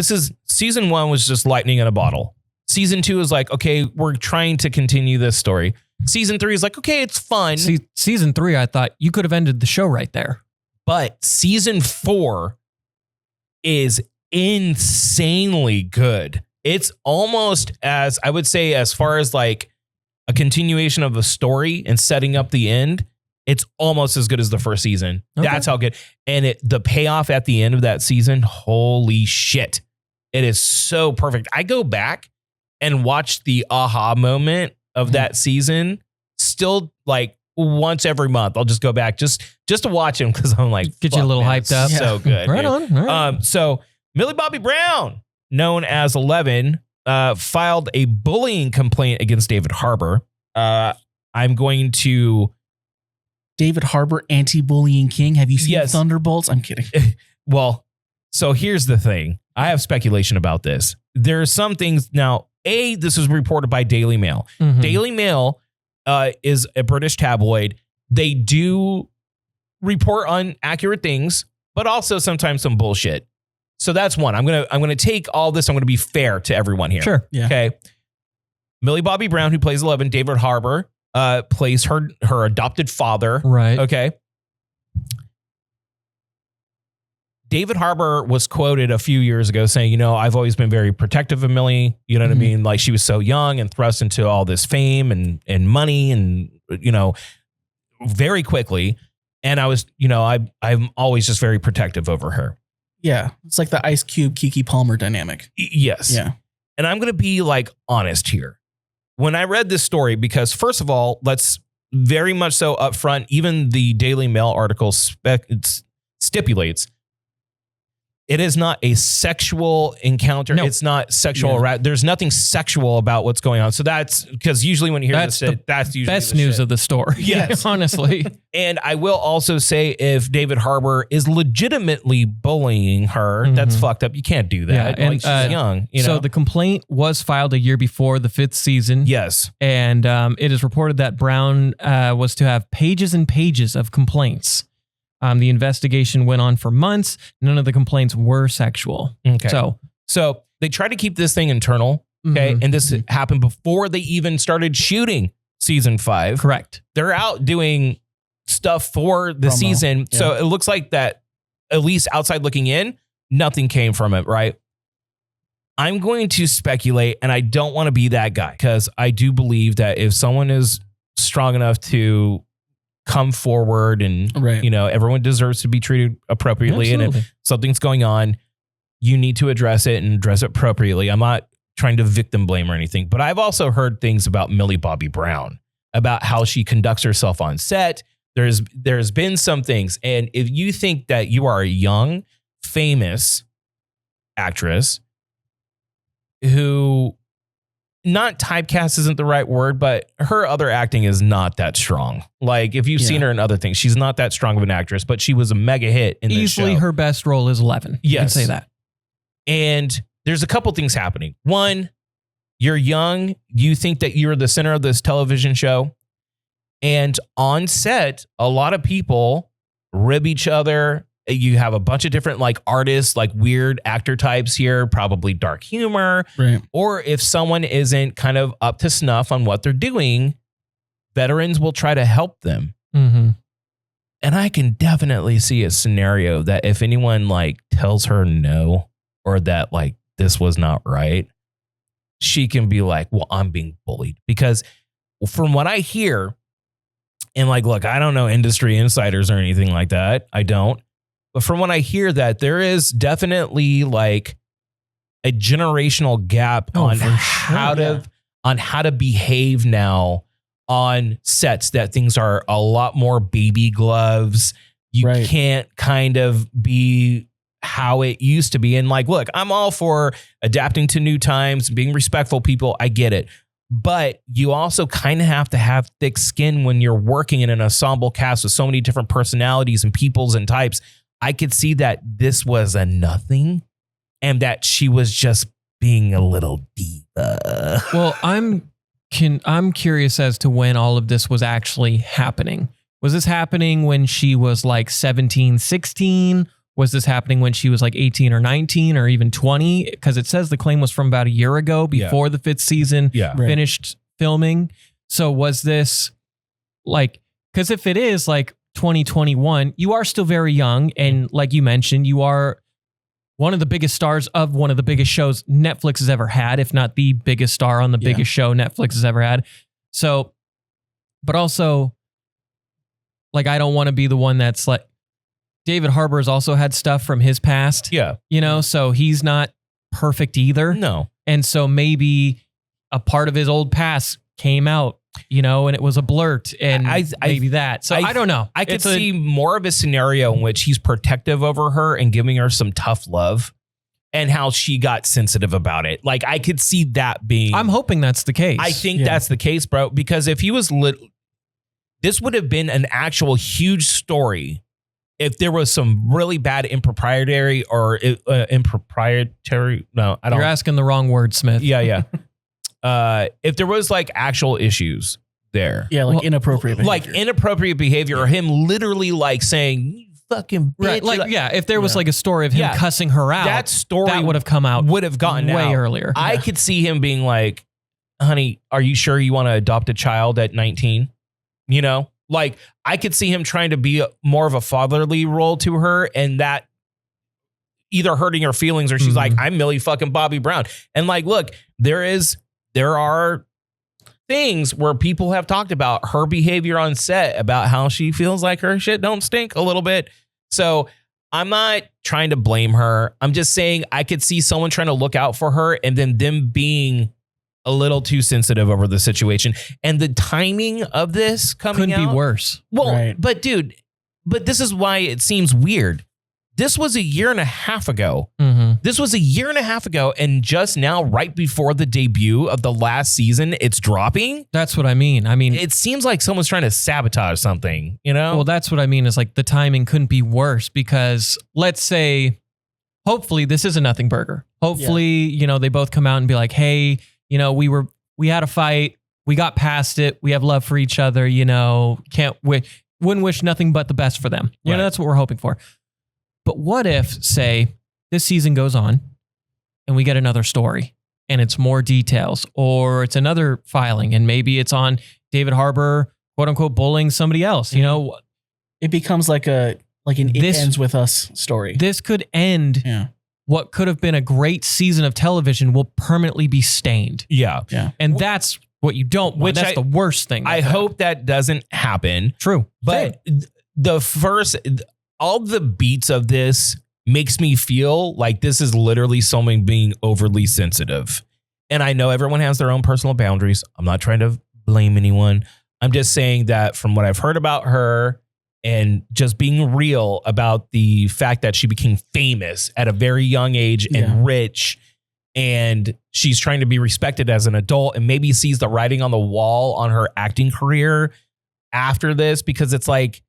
Season 1 was just lightning in a bottle. Season 2 is like, okay, we're trying to continue this story. Season 3 is like, okay, it's fun. Season 3, I thought you could have ended the show right there. But season 4 is insanely good. It's almost as, I would say, as far as like a continuation of the story and setting up the end, it's almost as good as the first season. Okay. That's how good. And the payoff at the end of that season, holy shit. It is so perfect. I go back and watch the aha moment of that season still like once every month. I'll just go back just to watch him because I'm like, get you a little hyped up. So good. Right on. Right. So Millie Bobby Brown, known as 11, filed a bullying complaint against David Harbour. I'm going to... David Harbour, anti-bullying king. Have you seen Thunderbolts? I'm kidding. Well, so here's the thing. I have speculation about this. There are some things now. This was reported by Daily Mail. Mm-hmm. Daily Mail is a British tabloid. They do report on accurate things, but also sometimes some bullshit. So that's one. I'm gonna take all this. I'm gonna be fair to everyone here. Sure. Yeah. Okay. Millie Bobby Brown, who plays 11, David Harbour, plays her adopted father. Right. Okay. David Harbour was quoted a few years ago saying, I've always been very protective of Millie. You know what I mean? Like she was so young and thrust into all this fame and money and, very quickly. And I was, I'm always just very protective over her. Yeah. It's like the Ice Cube, Keke Palmer dynamic. Yes. Yeah. And I'm going to be like honest here. When I read this story, because first of all, let's very much so up front, even the Daily Mail article stipulates it is not a sexual encounter. No. It's not sexual. Yeah. There's nothing sexual about what's going on. So that's because usually when you hear that's usually best news of the story. Yes, honestly. And I will also say if David Harbour is legitimately bullying her, that's fucked up. You can't do that. Yeah, and she's young. So the complaint was filed a year before the 5th season. Yes. And it is reported that Brown was to have pages and pages of complaints. The investigation went on for months. None of the complaints were sexual. Okay. So they tried to keep this thing internal. Okay. And this happened before they even started shooting season 5. Correct. They're out doing stuff for the season. Yeah. So it looks like that, at least outside looking in, nothing came from it. Right. I'm going to speculate, and I don't want to be that guy because I do believe that if someone is strong enough to come forward and, everyone deserves to be treated appropriately. Absolutely. And if something's going on, you need to address it and address it appropriately. I'm not trying to victim blame or anything, but I've also heard things about Millie Bobby Brown, about how she conducts herself on set. There's been some things. And if you think that you are a young, famous actress who, not typecast isn't the right word, but her other acting is not that strong. Like if you've seen her in other things, she's not that strong of an actress, but she was a mega hit in this show. Easily her best role is 11. Yes. You can say that. And there's a couple things happening. One, you're young. You think that you're the center of this television show. And on set, a lot of people rib each other. You have a bunch of different like artists, like weird actor types here, probably dark humor. Right. Or if someone isn't kind of up to snuff on what they're doing, veterans will try to help them. Mm-hmm. And I can definitely see a scenario that if anyone like tells her no, or that like this was not right, she can be like, well, I'm being bullied. Because from what I hear, and like, look, I don't know industry insiders or anything like that. I don't. But from what I hear, that there is definitely like a generational gap on how to behave now on sets, that things are a lot more baby gloves. You can't kind of be how it used to be. And like, look, I'm all for adapting to new times, being respectful people. I get it. But you also kind of have to have thick skin when you're working in an ensemble cast with so many different personalities and peoples and types. I could see that this was a nothing and that she was just being a little diva. Well, I'm curious as to when all of this was actually happening. Was this happening when she was like 17, 16? Was this happening when she was like 18 or 19 or even 20? Because it says the claim was from about a year ago, before the 5th season finished filming. So was this like, because if it is like 2021, you are still very young. And like you mentioned, you are one of the biggest stars of one of the biggest shows Netflix has ever had, if not the biggest star on the biggest show Netflix has ever had. So, but also, like, I don't want to be the one that's like, David Harbour has also had stuff from his past. Yeah. You know, so he's not perfect either. No. And so maybe a part of his old past came out, you know, and it was a blurt and maybe that. So I don't know. I could see more of a scenario in which he's protective over her and giving her some tough love and how she got sensitive about it. Like, I could see that being. I'm hoping that's the case. I think that's the case, bro, because if he was this would have been an actual huge story if there was some really bad improprietary. No, I don't. You're asking the wrong word, Smith. Yeah. If there was like actual issues there. Yeah, like inappropriate behavior. Like inappropriate behavior, or him literally like saying, you fucking bitch. Right, like, if there was like a story of him cussing her out, that story that would have come out. Would have gotten way out earlier. I could see him being like, honey, are you sure you want to adopt a child at 19? You know? Like, I could see him trying to be more of a fatherly role to her, and that either hurting her feelings, or she's like, I'm Millie fucking Bobby Brown. And like, look, there are things where people have talked about her behavior on set, about how she feels like her shit don't stink a little bit. So I'm not trying to blame her. I'm just saying I could see someone trying to look out for her and then them being a little too sensitive over the situation. And the timing of this coming out couldn't be worse. Well, but dude, this is why it seems weird. This was a year and a half ago. This was a year and a half ago. And just now, right before the debut of the last season, it's dropping. That's what I mean. I mean, it seems like someone's trying to sabotage something, you know? Well, that's what I mean is like the timing couldn't be worse, because let's say, hopefully this is a nothing burger. Hopefully, you know, they both come out and be like, hey, you know, we had a fight. We got past it. We have love for each other, you know, wouldn't wish nothing but the best for them. You know, that's what we're hoping for. But what if, say, this season goes on and we get another story and it's more details, or it's another filing and maybe it's on David Harbour, quote unquote, bullying somebody else, you know? It becomes like an It Ends With Us story. This could end. Yeah. What could have been a great season of television will permanently be stained. Yeah. And that's what you don't want. That's the worst thing. I hope that doesn't happen. True. But all the beats of this makes me feel like this is literally someone being overly sensitive. And I know everyone has their own personal boundaries. I'm not trying to blame anyone. I'm just saying that from what I've heard about her and just being real about the fact that she became famous at a very young age and rich, and she's trying to be respected as an adult, and maybe sees the writing on the wall on her acting career after this, because it's like,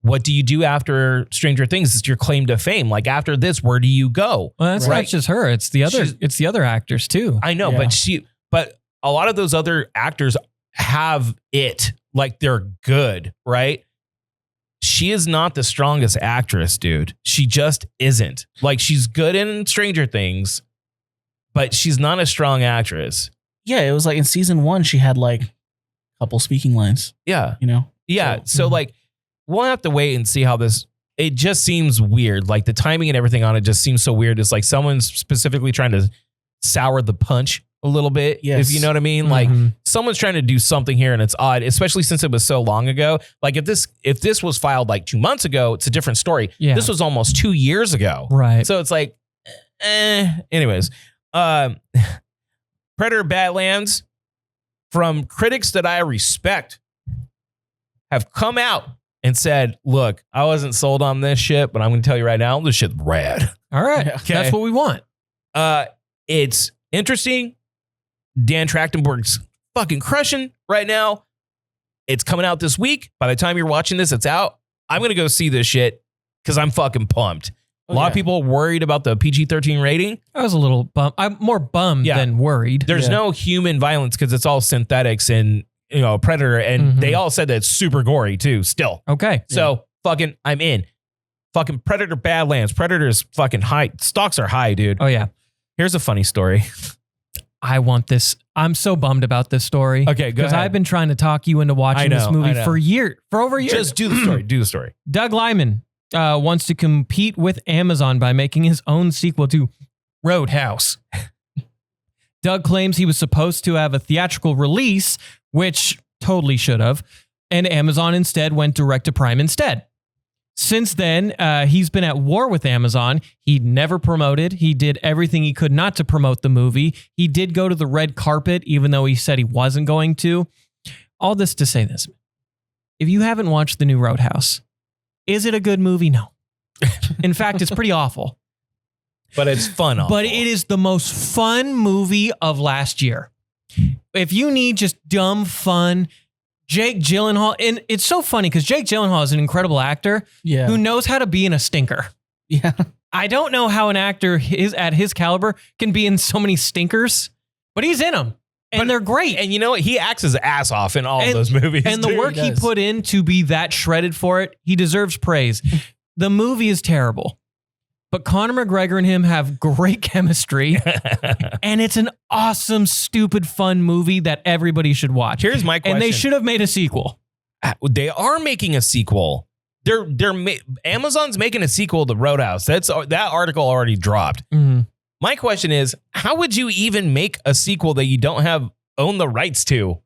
what do you do after Stranger Things? It's your claim to fame. Like, after this, where do you go? Well, that's not just her. It's the other actors too. I know, but a lot of those other actors have it, like they're good, right? She is not the strongest actress, dude. She just isn't. Like, she's good in Stranger Things, but she's not a strong actress. Yeah, it was like in season 1, she had like a couple speaking lines. Yeah. You know? Yeah. So like, we'll have to wait and see how this. It just seems weird. Like the timing and everything on it just seems so weird. It's like someone's specifically trying to sour the punch a little bit. Yes. If you know what I mean. Like someone's trying to do something here and it's odd, especially since it was so long ago. Like if this was filed like 2 months ago, it's a different story. Yeah. This was almost 2 years ago. Right. So it's like, anyways, Predator Badlands, from critics that I respect, have come out and said, look, I wasn't sold on this shit, but I'm going to tell you right now, this shit's rad. All right. Okay. That's what we want. It's interesting. Dan Trachtenberg's fucking crushing right now. It's coming out this week. By the time you're watching this, it's out. I'm going to go see this shit because I'm fucking pumped. A lot of people worried about the PG-13 rating. I was a little bummed. I'm more bummed than worried. There's no human violence because it's all synthetics and, Predator. And they all said that it's super gory too, still. Okay. So fucking, I'm in. Fucking Predator Badlands. Predator's fucking high. Stocks are high, dude. Oh, yeah. Here's a funny story. I want this. I'm so bummed about this story. Okay, go Because ahead. I've been trying to talk you into watching this movie for over a year. Just do the story. Do the story. Doug Liman wants to compete with Amazon by making his own sequel to Roadhouse. Doug claims he was supposed to have a theatrical release, which totally should have, and Amazon instead went direct to Prime instead. Since then, he's been at war with Amazon. He never promoted. He did everything he could not to promote the movie. He did go to the red carpet, even though he said he wasn't going to. All this to say this. If you haven't watched the new Roadhouse, is it a good movie? No. In fact, it's pretty awful. But it's fun. But it is the most fun movie of last year. If you need just dumb fun, Jake Gyllenhaal, and it's so funny because Jake Gyllenhaal is an incredible actor who knows how to be in a stinker. Yeah. I don't know how an actor at his caliber can be in so many stinkers, but he's in them. And they're great. And you know what? He acts his ass off in all of those movies. And the work he put in to be that shredded for it, he deserves praise. The movie is terrible. But Conor McGregor and him have great chemistry. And it's an awesome, stupid, fun movie that everybody should watch. Here's my question. And they should have made a sequel. They are making a sequel. Amazon's making a sequel to Roadhouse. That article already dropped. Mm-hmm. My question is, how would you even make a sequel that you don't own the rights to?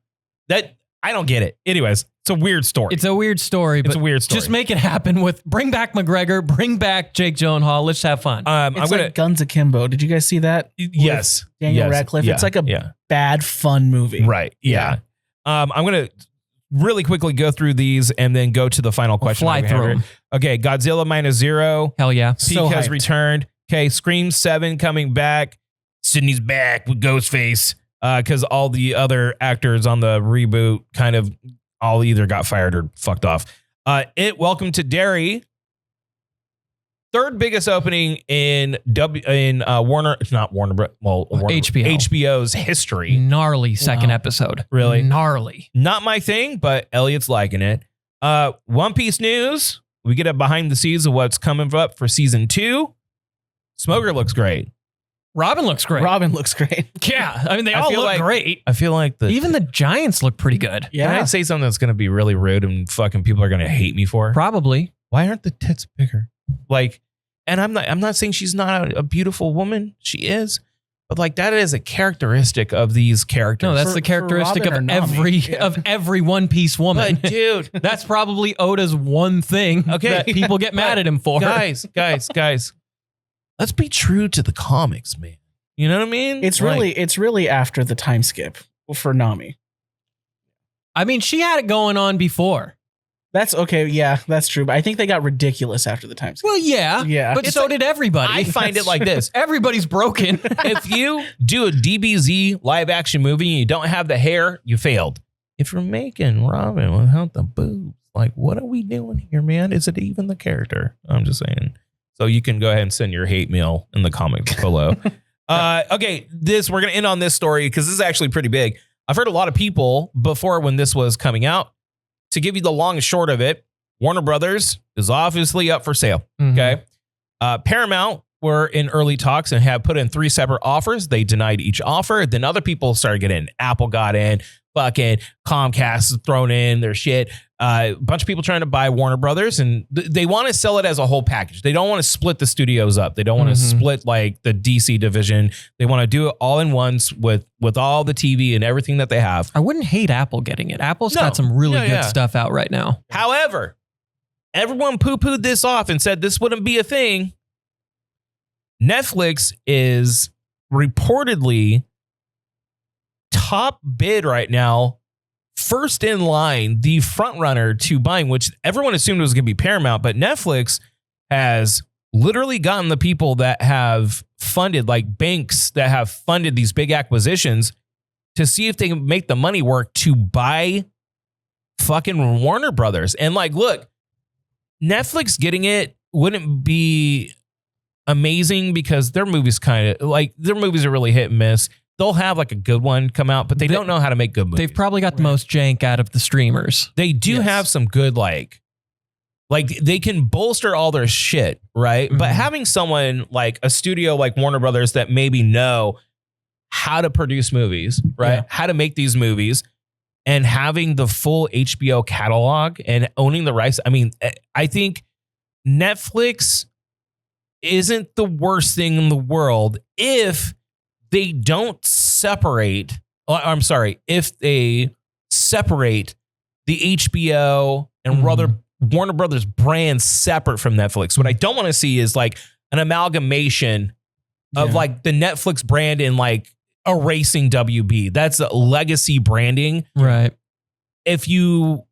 That I don't get it. Anyways, it's a weird story. It's a weird story, but just make it happen bring back McGregor, bring back Jake Gyllenhaal. Let's have fun. It's like Guns Akimbo. Did you guys see that? Yes. Daniel Radcliffe. Yeah. It's like a bad, fun movie. Right. Yeah. I'm going to really quickly go through these and then go to the final question. Fly through them. Okay. Godzilla -0. Hell yeah. Peak has returned. Okay. Scream 7 coming back. Sydney's back with Ghostface. Because all the other actors on the reboot kind of all either got fired or fucked off. Welcome to Derry. Third biggest opening in Warner, not Warner, but HBO's history. Gnarly second episode. Really? Gnarly. Not my thing, but Elliot's liking it. One Piece news. We get a behind the scenes of what's coming up for season 2. Smoker looks great. Robin looks great. Yeah. I mean, they all look great. I feel like even the Giants look pretty good. Yeah. Can I say something that's going to be really rude and fucking people are going to hate me for? Probably. Why aren't the tits bigger? And I'm not saying she's not a beautiful woman. She is. But that is a characteristic of these characters. No, that's the characteristic of every One Piece woman. But dude, that's probably Oda's one thing that people get mad at him for. Guys. Let's be true to the comics, man. You know what I mean? It's really after the time skip for Nami. I mean, she had it going on before. That's okay. Yeah, that's true. But I think they got ridiculous after the time skip. Well, yeah. But so did everybody. I find it like this. Everybody's broken. If you do a DBZ live action movie and you don't have the hair, you failed. If you're making Robin without the boobs, what are we doing here, man? Is it even the character? I'm just saying. So you can go ahead and send your hate mail in the comments below. Okay, we're going to end on this story because this is actually pretty big. I've heard a lot of people before when this was coming out. To give you the long and short of it, Warner Brothers is obviously up for sale. Mm-hmm. Okay. Paramount were in early talks and have put in 3 separate offers. They denied each offer. Then other people started getting in. Apple got in. Fucking Comcast thrown in their shit. A bunch of people trying to buy Warner Brothers, and they want to sell it as a whole package. They don't want to split the studios up. They don't want to split like the DC division. They want to do it all in once with all the TV and everything that they have. I wouldn't hate Apple getting it. Apple's got some really good stuff out right now. However, everyone poo-pooed this off and said this wouldn't be a thing. Netflix is reportedly top bid right now, first in line, the front runner to buying, which everyone assumed was going to be Paramount, but Netflix has literally gotten the people that have funded, like banks that have funded these big acquisitions, to see if they can make the money work to buy fucking Warner Brothers. And like, look, Netflix getting it wouldn't be amazing because their movies their movies are really hit and miss. They'll have like a good one come out, but they don't know how to make good movies. They've probably got the most jank out of the streamers. They do have some good, like they can bolster all their shit, right? But having someone like a studio like Warner Brothers that maybe know how to produce movies, right? How to make these movies, and having the full HBO catalog and owning the rights. I mean, I think Netflix isn't the worst thing in the world if they don't separate. I'm sorry, if they separate the HBO and Warner Brothers brands separate from Netflix. What I don't want to see is like an amalgamation of like the Netflix brand and like erasing WB. That's a legacy branding. Right. If you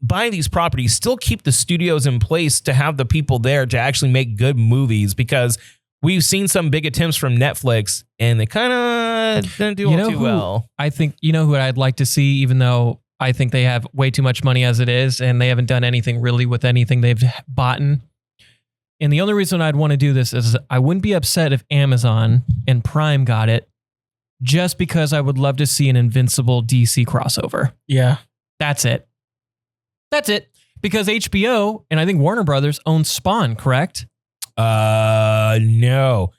buying these properties, still keep the studios in place to have the people there to actually make good movies, because we've seen some big attempts from Netflix and they kind of didn't do too well. I think, who I'd like to see, even though I think they have way too much money as it is and they haven't done anything really with anything they've bought. And the only reason I'd want to do this is I wouldn't be upset if Amazon and Prime got it, just because I would love to see an Invincible DC crossover. Yeah. That's it. Because HBO and I think Warner Brothers own Spawn, correct? No,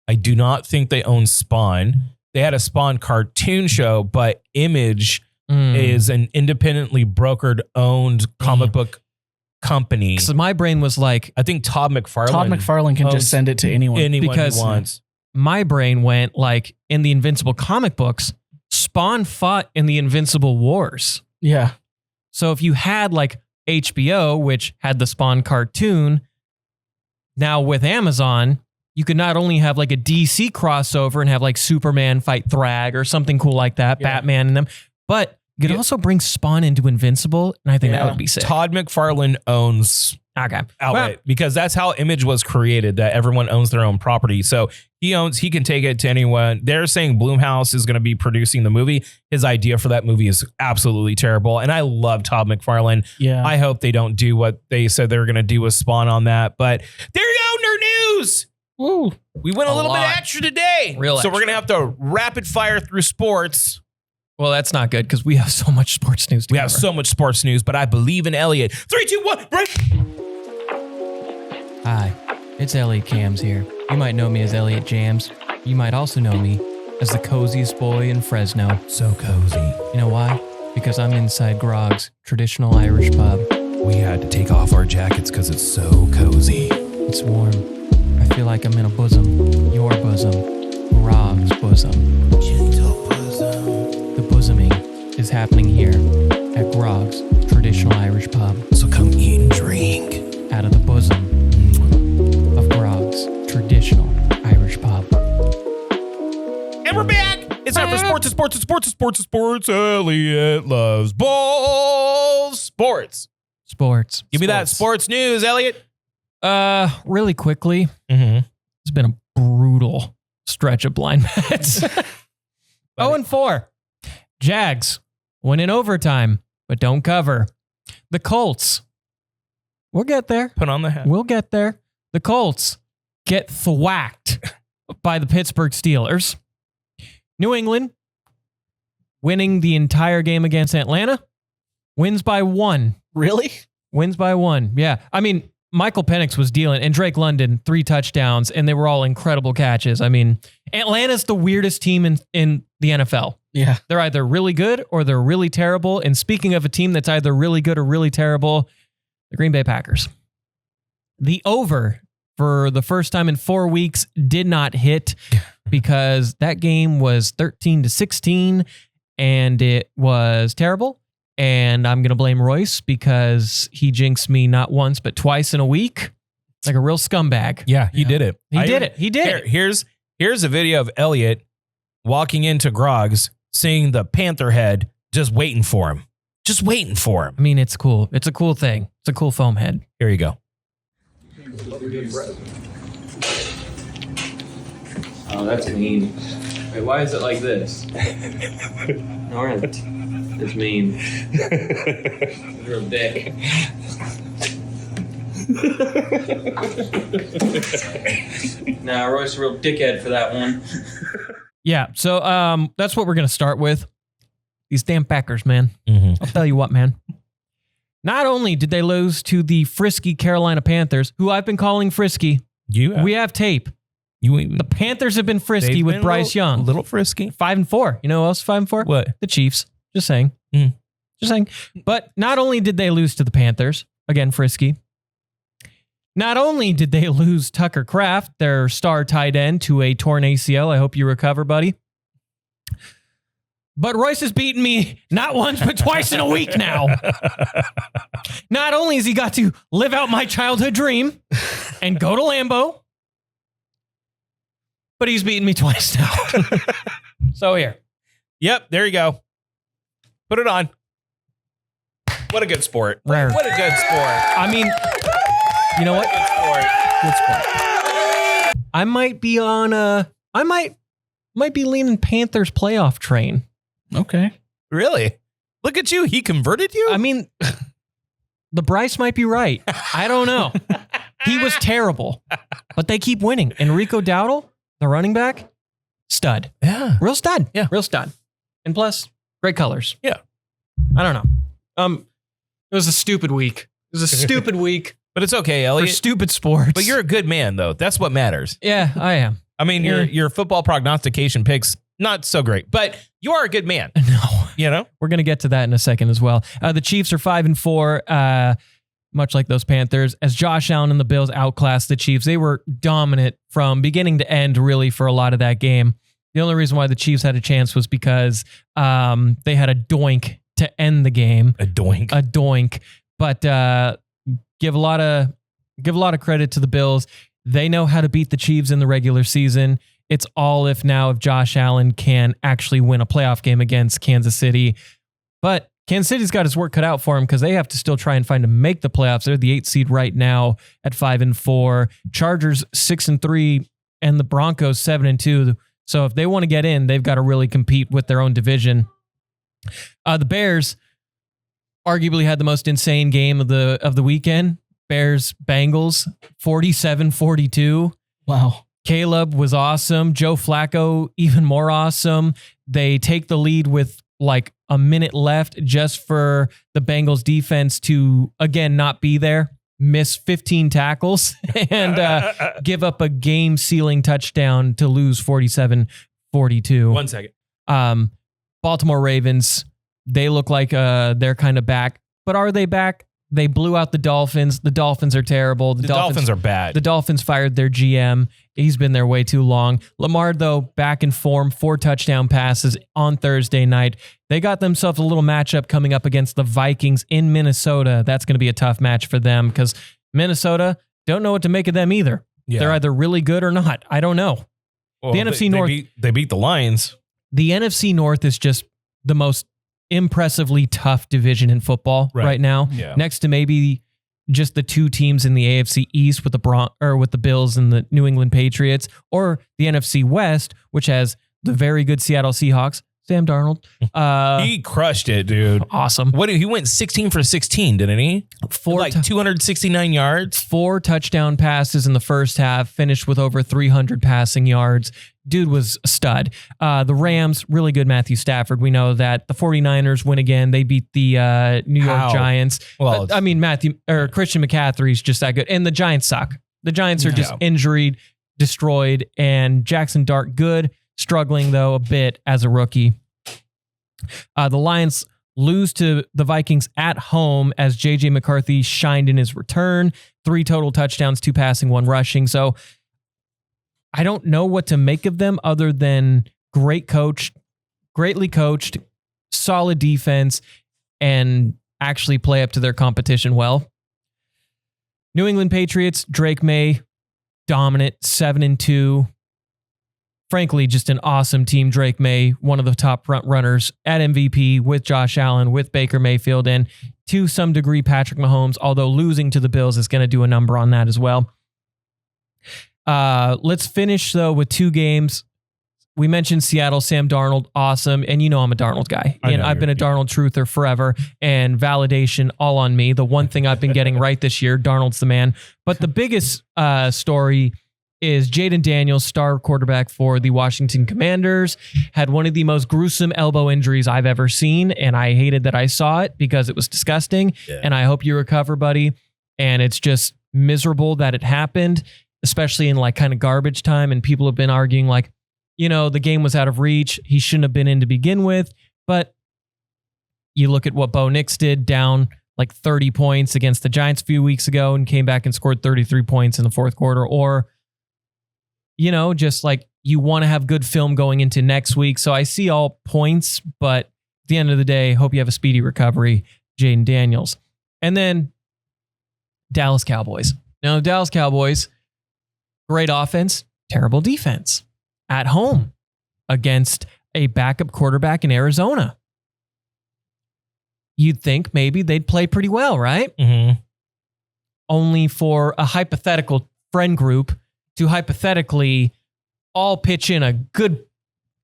I do not think they own Spawn. They had a Spawn cartoon show, but Image is an independently brokered owned comic book company. So my brain was like, I think Todd McFarlane can just send it to anyone because he wants. My brain went like, in the Invincible comic books, Spawn fought in the Invincible Wars. Yeah. So if you had like HBO, which had the Spawn cartoon, now with Amazon, you could not only have like a DC crossover and have like Superman fight Thrag or something cool like that, Batman and them, but you could also bring Spawn into Invincible, and I think that would be sick. Todd McFarlane owns outright, because that's how Image was created, that everyone owns their own property. So he can take it to anyone. They're saying Blumhouse is going to be producing the movie. His idea for that movie is absolutely terrible. And I love Todd McFarlane. Yeah. I hope they don't do what they said they were going to do with Spawn on that. But there you go, nerd news. Woo. We went a little bit extra today. We're going to have to rapid fire through sports. Well, that's not good because we have so much sports news to cover. We have so much sports news, but I believe in Elliot. 3, 2, 1, break. Hi, it's Elliot Cams here. You might know me as Elliot Jams. You might also know me as the coziest boy in Fresno. So cozy. You know why? Because I'm inside Grog's, traditional Irish pub. We had to take off our jackets because it's so cozy. It's warm. I feel like I'm in a bosom. Your bosom. Grog's bosom. Gentle bosom. The bosoming is happening here at Grog's, traditional Irish pub. So come eat and drink. Out of the bosom of Grog's, traditional Irish pub. And we're back. It's time for sports. Elliot loves balls. Sports. Give me that sports news, Elliot. Really quickly. It's been a brutal stretch of blind bets. 0-4. Jags win in overtime, but don't cover. The Colts. We'll get there. Put on the hat. We'll get there. The Colts get thwacked by the Pittsburgh Steelers. New England winning the entire game against Atlanta. Wins by 1. Really? Wins by 1. Yeah. I mean, Michael Penix was dealing, and Drake London, 3 touchdowns, and they were all incredible catches. I mean, Atlanta's the weirdest team in the NFL. Yeah. They're either really good or they're really terrible. And speaking of a team that's either really good or really terrible, the Green Bay Packers. The over for the first time in 4 weeks did not hit because that game was 13-16 and it was terrible. And I'm going to blame Royce because he jinxed me not once, but twice in a week. Like a real scumbag. Yeah, he did it. He did it. Here's a video of Elliot walking into Grog's, seeing the Panther head, just waiting for him. Just waiting for him. I mean, it's cool. It's a cool thing. It's a cool foam head. Here you go. Oh, that's mean. Wait, why is it like this? All right. It's mean. You're a dick. Nah, Roy's a real dickhead for that one. Yeah, so that's what we're going to start with. These damn Packers, man. Mm-hmm. I'll tell you what, man. Not only did they lose to the frisky Carolina Panthers, who I've been calling frisky. We have tape. The Panthers have been frisky with Bryce Young. A little frisky. 5-4. You know who else is 5-4? What? The Chiefs. Just saying. Just saying. But not only did they lose to the Panthers, again, frisky. Not only did they lose Tucker Kraft, their star tight end, to a torn ACL. I hope you recover, buddy. But Royce has beaten me not once, but twice in a week now. Not only has he got to live out my childhood dream and go to Lambeau, but he's beaten me twice now. So here. Yep, there you go. Put it on. What a good sport. Rare. What a good sport. I mean, you know what? Good sport. I might be on I might be leaning Panthers playoff train. Okay. Really? Look at you. He converted you? I mean, the Bryce might be right. I don't know. He was terrible, but they keep winning. Enrico Dowdle, the running back, stud. Yeah. Real stud. Yeah. Real stud. And plus, great colors. Yeah. I don't know. It was a stupid week. It was a stupid week. But it's okay, For Elliot. stupid sports. But you're a good man, though. That's what matters. Yeah, I am. I mean, your football prognostication picks, not so great. But you are a good man. No. You know? We're going to get to that in a second as well. The Chiefs are 5-4, much like those Panthers. As Josh Allen and the Bills outclassed the Chiefs, they were dominant from beginning to end, really, for a lot of that game. The only reason why the Chiefs had a chance was because they had a doink to end the game. A doink. A doink. But give a lot of credit to the Bills. They know how to beat the Chiefs in the regular season. It's all if Josh Allen can actually win a playoff game against Kansas City. But Kansas City's got his work cut out for him because they have to still try and find to make the playoffs. They're the 8th seed right now at 5-4. Chargers 6-3 and the Broncos 7-2. So if they want to get in, they've got to really compete with their own division. The Bears arguably had the most insane game of the weekend. Bears Bengals 47-42. Wow. Caleb was awesome. Joe Flacco even more awesome. They take the lead with like a minute left just for the Bengals defense to again not be there, miss 15 tackles and give up a game-sealing touchdown to lose 47-42. 1 second. Baltimore Ravens, they look like they're kind of back. But are they back? They blew out the Dolphins. The Dolphins are terrible. The Dolphins are bad. The Dolphins fired their GM. He's been there way too long. Lamar, though, back in form, 4 touchdown passes on Thursday night. They got themselves a little matchup coming up against the Vikings in Minnesota. That's going to be a tough match for them because Minnesota don't know what to make of them either. Yeah. They're either really good or not. I don't know. Well, the NFC North. They beat the Lions. The NFC North is just the most impressively tough division in football right now. Yeah. Next to maybe just the 2 teams in the AFC East with the Bills and the New England Patriots, or the NFC West, which has the very good Seattle Seahawks, Sam Darnold. He crushed it, dude. Awesome. He went 16 for 16, didn't he? 269 yards. 4 touchdown passes in the first half, finished with over 300 passing yards. Dude was a stud. The Rams, really good Matthew Stafford. We know that. The 49ers win again. They beat the New York Giants. Well, Christian McCaffrey's just that good. And the Giants suck. The Giants are just injured, destroyed, and Jackson Dart good, struggling though a bit as a rookie. The Lions lose to the Vikings at home as J.J. McCarthy shined in his return. 3 total touchdowns, 2 passing, 1 rushing. So I don't know what to make of them other than greatly coached, solid defense, and actually play up to their competition well. New England Patriots, Drake May, dominant, 7-2. Frankly, just an awesome team. Drake May, one of the top front runners at MVP with Josh Allen, with Baker Mayfield, and to some degree Patrick Mahomes, although losing to the Bills is going to do a number on that as well. Let's finish, though, with 2 games. We mentioned Seattle, Sam Darnold, awesome. And you know I'm a Darnold guy. And I've been a Darnold truther forever, and validation all on me. The one thing I've been getting right this year, Darnold's the man. But the biggest story is Jaden Daniels, star quarterback for the Washington Commanders, had one of the most gruesome elbow injuries I've ever seen, and I hated that I saw it because it was disgusting. Yeah. And I hope you recover, buddy. And it's just miserable that it happened, especially in like kind of garbage time. And people have been arguing like, you know, the game was out of reach. He shouldn't have been in to begin with. But you look at what Bo Nix did, down like 30 points against the Giants a few weeks ago and came back and scored 33 points in the fourth quarter. Or, you know, just like you want to have good film going into next week. So I see all points, but at the end of the day, hope you have a speedy recovery, Jaden Daniels. And then Dallas Cowboys. Now, the Dallas Cowboys, great offense, terrible defense at home against a backup quarterback in Arizona. You'd think maybe they'd play pretty well, right? Mm-hmm. Only for a hypothetical friend group to hypothetically all pitch in a good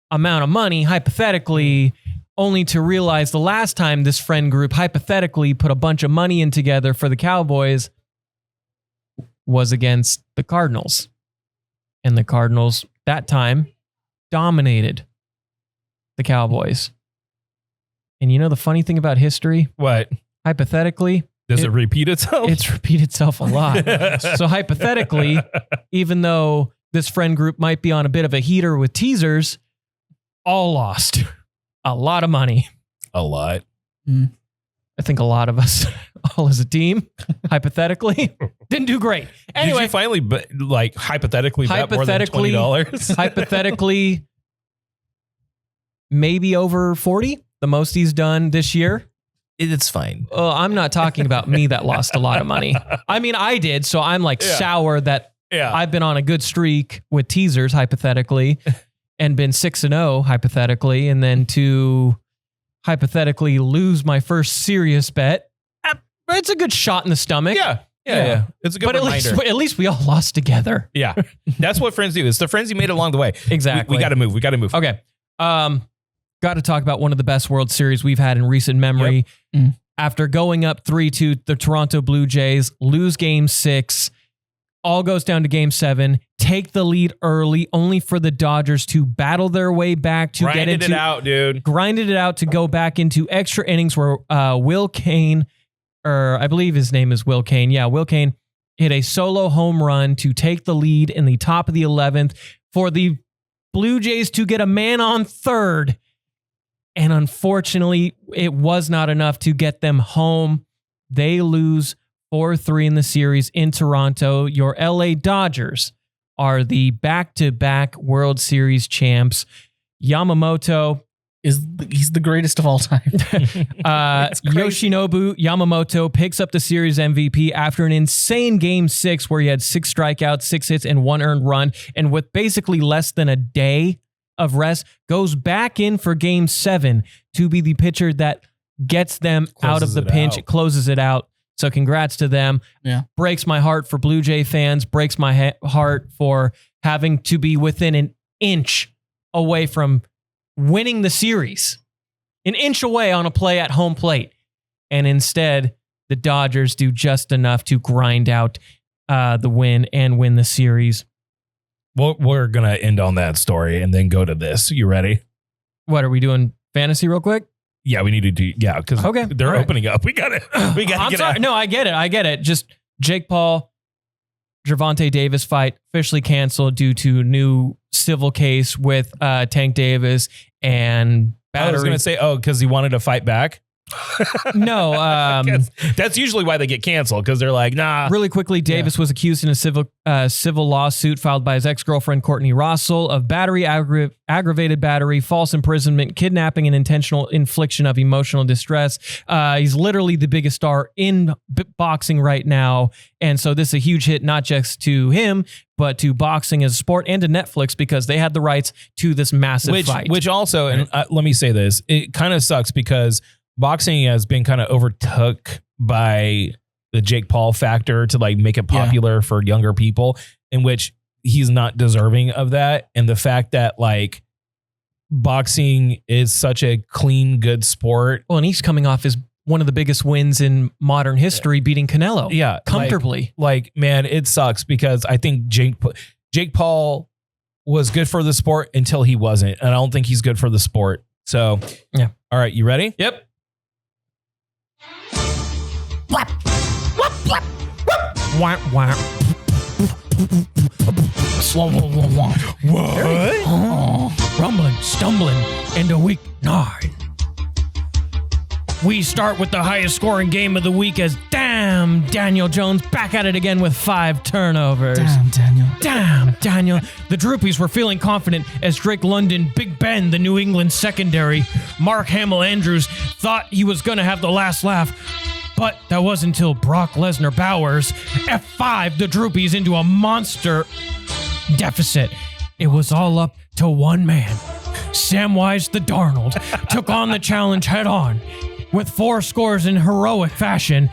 amount of money, hypothetically, only to realize the last time this friend group hypothetically put a bunch of money in together for the Cowboys was against the Cardinals. And the Cardinals, that time, dominated the Cowboys. And you know the funny thing about history? What? Hypothetically, does it repeat itself? It's repeated itself a lot. So hypothetically, even though this friend group might be on a bit of a heater with teasers, all lost a lot of money. A lot. I think a lot of us, all as a team, hypothetically, didn't do great. Anyway, did you finally, like, hypothetically bet more than $20? Hypothetically, maybe over 40, the most he's done this year. It's fine. I'm not talking about me that lost a lot of money. I mean, I did, so I'm like sour that I've been on a good streak with teasers, hypothetically, and been 6-0, hypothetically, and then to hypothetically lose my first serious bet. It's a good shot in the stomach. Yeah. It's a good reminder. But at least we all lost together. Yeah. That's what friends do. It's the friends you made along the way. Exactly. We got to move. Okay. Got to talk about one of the best World Series we've had in recent memory. Yep. After going up 3-2, the Toronto Blue Jays lose Game 6, all goes down to Game 7, take the lead early, only for the Dodgers to battle their way back to grinded it out to go back into extra innings where Will Kane, or I believe his name is Will Kane. Yeah, Will Kane hit a solo home run to take the lead in the top of the 11th for the Blue Jays to get a man on third. And unfortunately, it was not enough to get them home. They lose 4-3 in the series in Toronto. Your LA Dodgers are the back-to-back World Series champs. Yamamoto he's the greatest of all time. Yoshinobu Yamamoto picks up the series MVP after an insane Game 6 where he had 6 strikeouts, 6 hits, and 1 earned run. And with basically less than a day of rest, goes back in for Game 7 to be the pitcher that gets them out of the pinch, closes it out. So congrats to them. Yeah. Breaks my heart for Blue Jay fans, breaks my heart for having to be within an inch away from winning the series. An inch away on a play at home plate. And instead, the Dodgers do just enough to grind out the win and win the series. Well, we're going to end on that story and then go to this. You ready? What, are we doing fantasy real quick? Yeah, we need to do, because they're opening up. We got to get out. No, I get it. Just Jake Paul, Gervonta Davis fight officially canceled due to new civil case with Tank Davis and I was going to say, because he wanted to fight back. No, that's usually why they get canceled, because they're like, nah. Really quickly, Davis was accused in a civil lawsuit filed by his ex-girlfriend Courtney Russell of battery, aggravated battery, false imprisonment, kidnapping, and intentional infliction of emotional distress. He's literally the biggest star in boxing right now, and so this is a huge hit, not just to him, but to boxing as a sport and to Netflix, because they had the rights to this massive fight. Which also, and let me say this, it kind of sucks because boxing has been kind of overtook by the Jake Paul factor to like make it popular for younger people, in which he's not deserving of that. And the fact that like boxing is such a clean, good sport. Well, and he's coming off as one of the biggest wins in modern history, beating Canelo. Yeah. Comfortably. Like, man, it sucks because I think Jake Paul was good for the sport until he wasn't. And I don't think he's good for the sport. So, yeah. All right. You ready? Yep. Wah, wah. What? Rumbling, stumbling into week 9. We start with the highest scoring game of the week as Daniel Jones back at it again with 5 turnovers. Damn, Daniel. The Droopies were feeling confident as Drake London, Big Ben, the New England secondary, Mark Hamill Andrews thought he was going to have the last laugh. But that wasn't until Brock Lesnar Bowers F5 the Droopies into a monster deficit. It was all up to one man. Samwise the Darnold took on the challenge head on. With 4 scores in heroic fashion,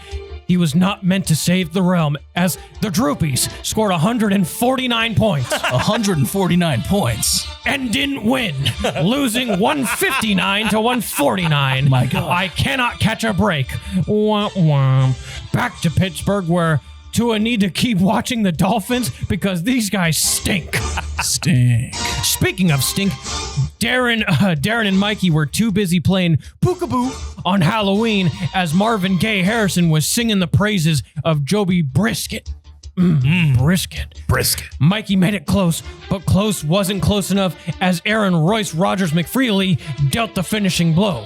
he was not meant to save the realm as the Droopies scored 149 points. 149 points. And didn't win, losing 159 to 149. My God. I cannot catch a break. Womp womp. Back to Pittsburgh, where Tua need to keep watching the Dolphins because these guys stink. Speaking of stink, Darren and Mikey were too busy playing Bookaboo on Halloween as Marvin Gaye Harrison was singing the praises of Joby Brisket. Brisket. Mikey made it close, but close wasn't close enough as Aaron Royce Rogers McFreely dealt the finishing blow.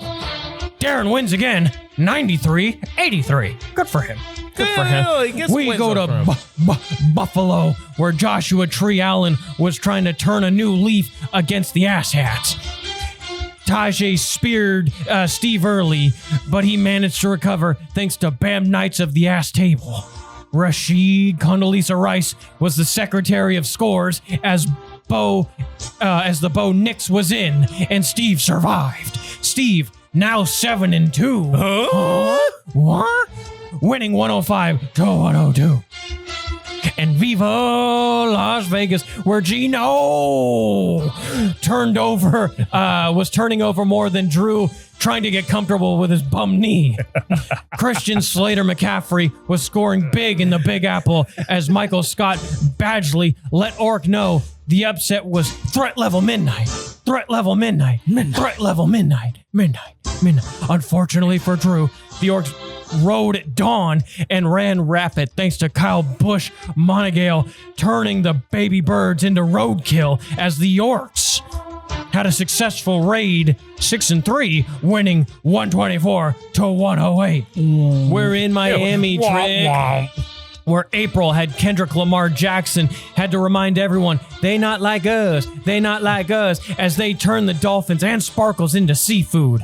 Darren wins again, 93-83. Good for him. We go to Buffalo, where Joshua Tree Allen was trying to turn a new leaf against the Asshats. Tajay speared Steve Early, but he managed to recover thanks to Bam Knights of the Ass Table. Rashid Condoleezza Rice was the secretary of scores as the Bo Nix was in, and Steve survived. Steve now 7-2. What? Winning 105 to 102. And Viva Las Vegas, where Gino was turning over more than Drew, trying to get comfortable with his bum knee. Christian Slater McCaffrey was scoring big in the Big Apple as Michael Scott Badgley let Orc know the upset was threat level midnight. Unfortunately for Drew, the Orcs rode at dawn and ran rapid thanks to Kyle Busch Monagale turning the baby birds into roadkill as the Orcs had a successful raid 6-3, winning 124 to 108. We're in Miami, Trick, where April had Kendrick Lamar Jackson had to remind everyone they not like us, as they turned the Dolphins and Sparkles into seafood.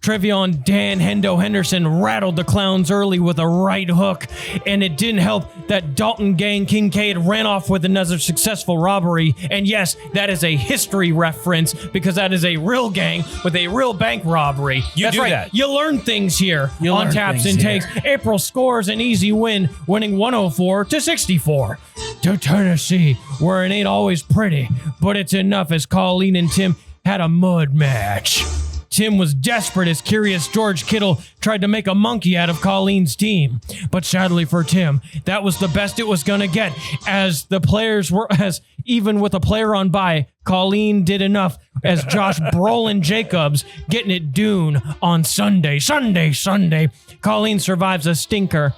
Trevion Dan Hendo Henderson rattled the Clowns early with a right hook, and it didn't help that Dalton Gang Kincaid ran off with another successful robbery. And yes, that is a history reference because that is a real gang with a real bank robbery. That's right. That. You learn things here on Taps and Takes. April scores an easy win, winning 104 to 64. To Tennessee, where it ain't always pretty, but it's enough as Colleen and Tim had a mud match. Tim was desperate as Curious George Kittle tried to make a monkey out of Colleen's team. But sadly for Tim, that was the best it was going to get, as even with a player on bye, Colleen did enough as Josh Brolin Jacobs getting it dune on Sunday. Colleen survives a stinker,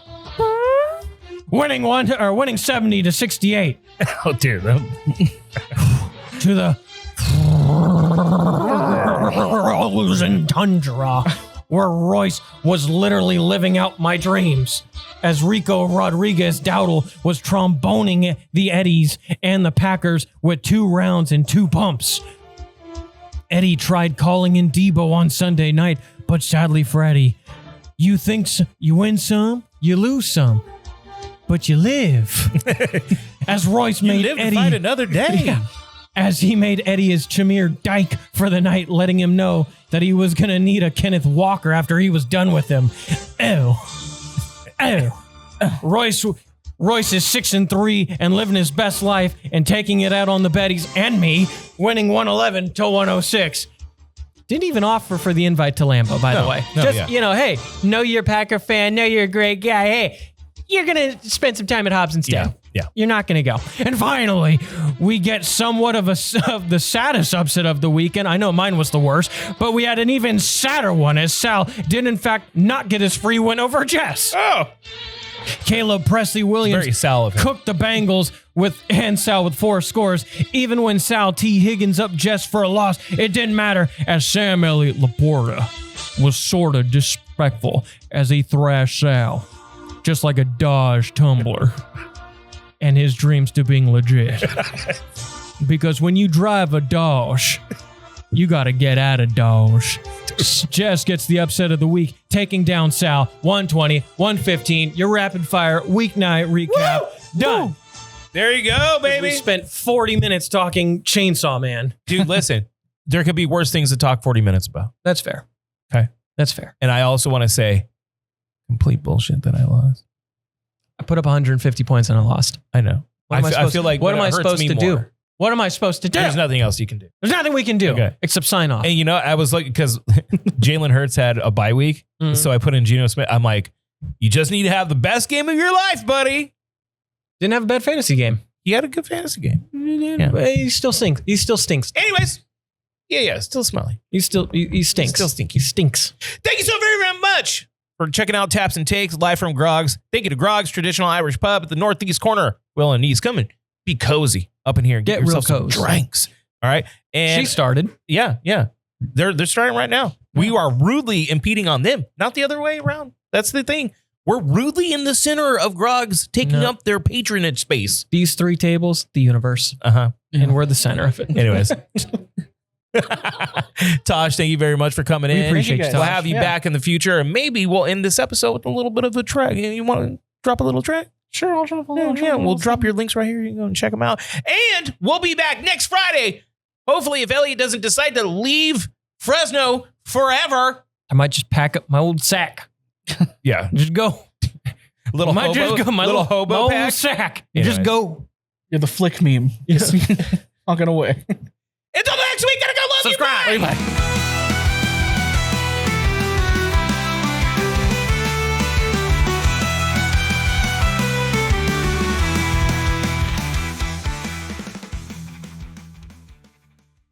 winning 70 to 68. Oh dear. To the frozen tundra, where Royce was literally living out my dreams, as Rico Rodriguez Dowdle was tromboning the Eddies and the Packers with 2 rounds and 2 pumps. Eddie tried calling in Debo on Sunday night, but sadly for Eddie, you think you win some, you lose some, but you live. As Royce made live Eddie to fight another day. Yeah. As he made Eddie his Chamir Dyke for the night, letting him know that he was going to need a Kenneth Walker after he was done with him. Royce is 6-3 and living his best life and taking it out on the Betties and me, winning 111 to 106. Didn't even offer for the invite to Lambeau, by the way. Hey, know you're a Packer fan, know you're a great guy. Hey, you're going to spend some time at Hobbs instead. Yeah. You're not going to go. And finally, we get somewhat of the saddest upset of the weekend. I know mine was the worst, but we had an even sadder one as Sal did, in fact, not get his free win over Jess. Oh. Caleb Presley Williams Very Sal of him. cooked the Bengals and Sal with 4 scores. Even when Sal T. Higgins up Jess for a loss, it didn't matter, as Sam Elliott Laporta was sort of disrespectful as he thrashed Sal, just like a Dodge Tumbler. And his dreams to being legit. Because when you drive a Dodge, you got to get out of Dodge. Jess gets the upset of the week, taking down Sal 120, 115. Your rapid fire weeknight recap. Woo! Done. There you go, baby. We spent 40 minutes talking Chainsaw Man. Dude, listen, there could be worse things to talk 40 minutes about. That's fair. Okay. That's fair. And I also want to say, complete bullshit that I lost. I put up 150 points and I lost. I know. I feel like what am I it hurts supposed me to do? more. What am I supposed to do? There's nothing else you can do. There's nothing we can do except sign off. And you know, I was looking because Jalen Hurts had a bye week. So I put in Geno Smith. I'm like, you just need to have the best game of your life, buddy. Didn't have a bad fantasy game. He had a good fantasy game. Yeah. But he still stinks. He still stinks. Anyways. Yeah. Still smelly. He stinks. He's still stinky. He stinks. Thank you so very, very much for checking out Taps and Takes live from Grog's. Thank you to Grog's Traditional Irish Pub at the northeast corner. Will and East. Come and be cozy up in here and get yourself some drinks. All right. And she started. Yeah. They're starting right now. We are rudely impeding on them, not the other way around. That's the thing. We're rudely in the center of Grog's, taking up their patronage space. These 3 tables, the universe. And we're the center of it. Anyways. Tosh, thank you very much for coming in. We appreciate you, We'll have you back in the future, and maybe we'll end this episode with a little bit of a track. You want to drop a little track? Sure, I'll drop a little. Yeah, we'll drop your links right here. You can go and check them out. And we'll be back next Friday. Hopefully, if Elliot doesn't decide to leave Fresno forever. I might just pack up my old sack. Yeah. Just go. Little might hobo, just go my little hobo my pack. old sack. Anyways. Just go. You're the flick meme. Walking away. Until next week, gotta go. Love Subscribe. you. Bye.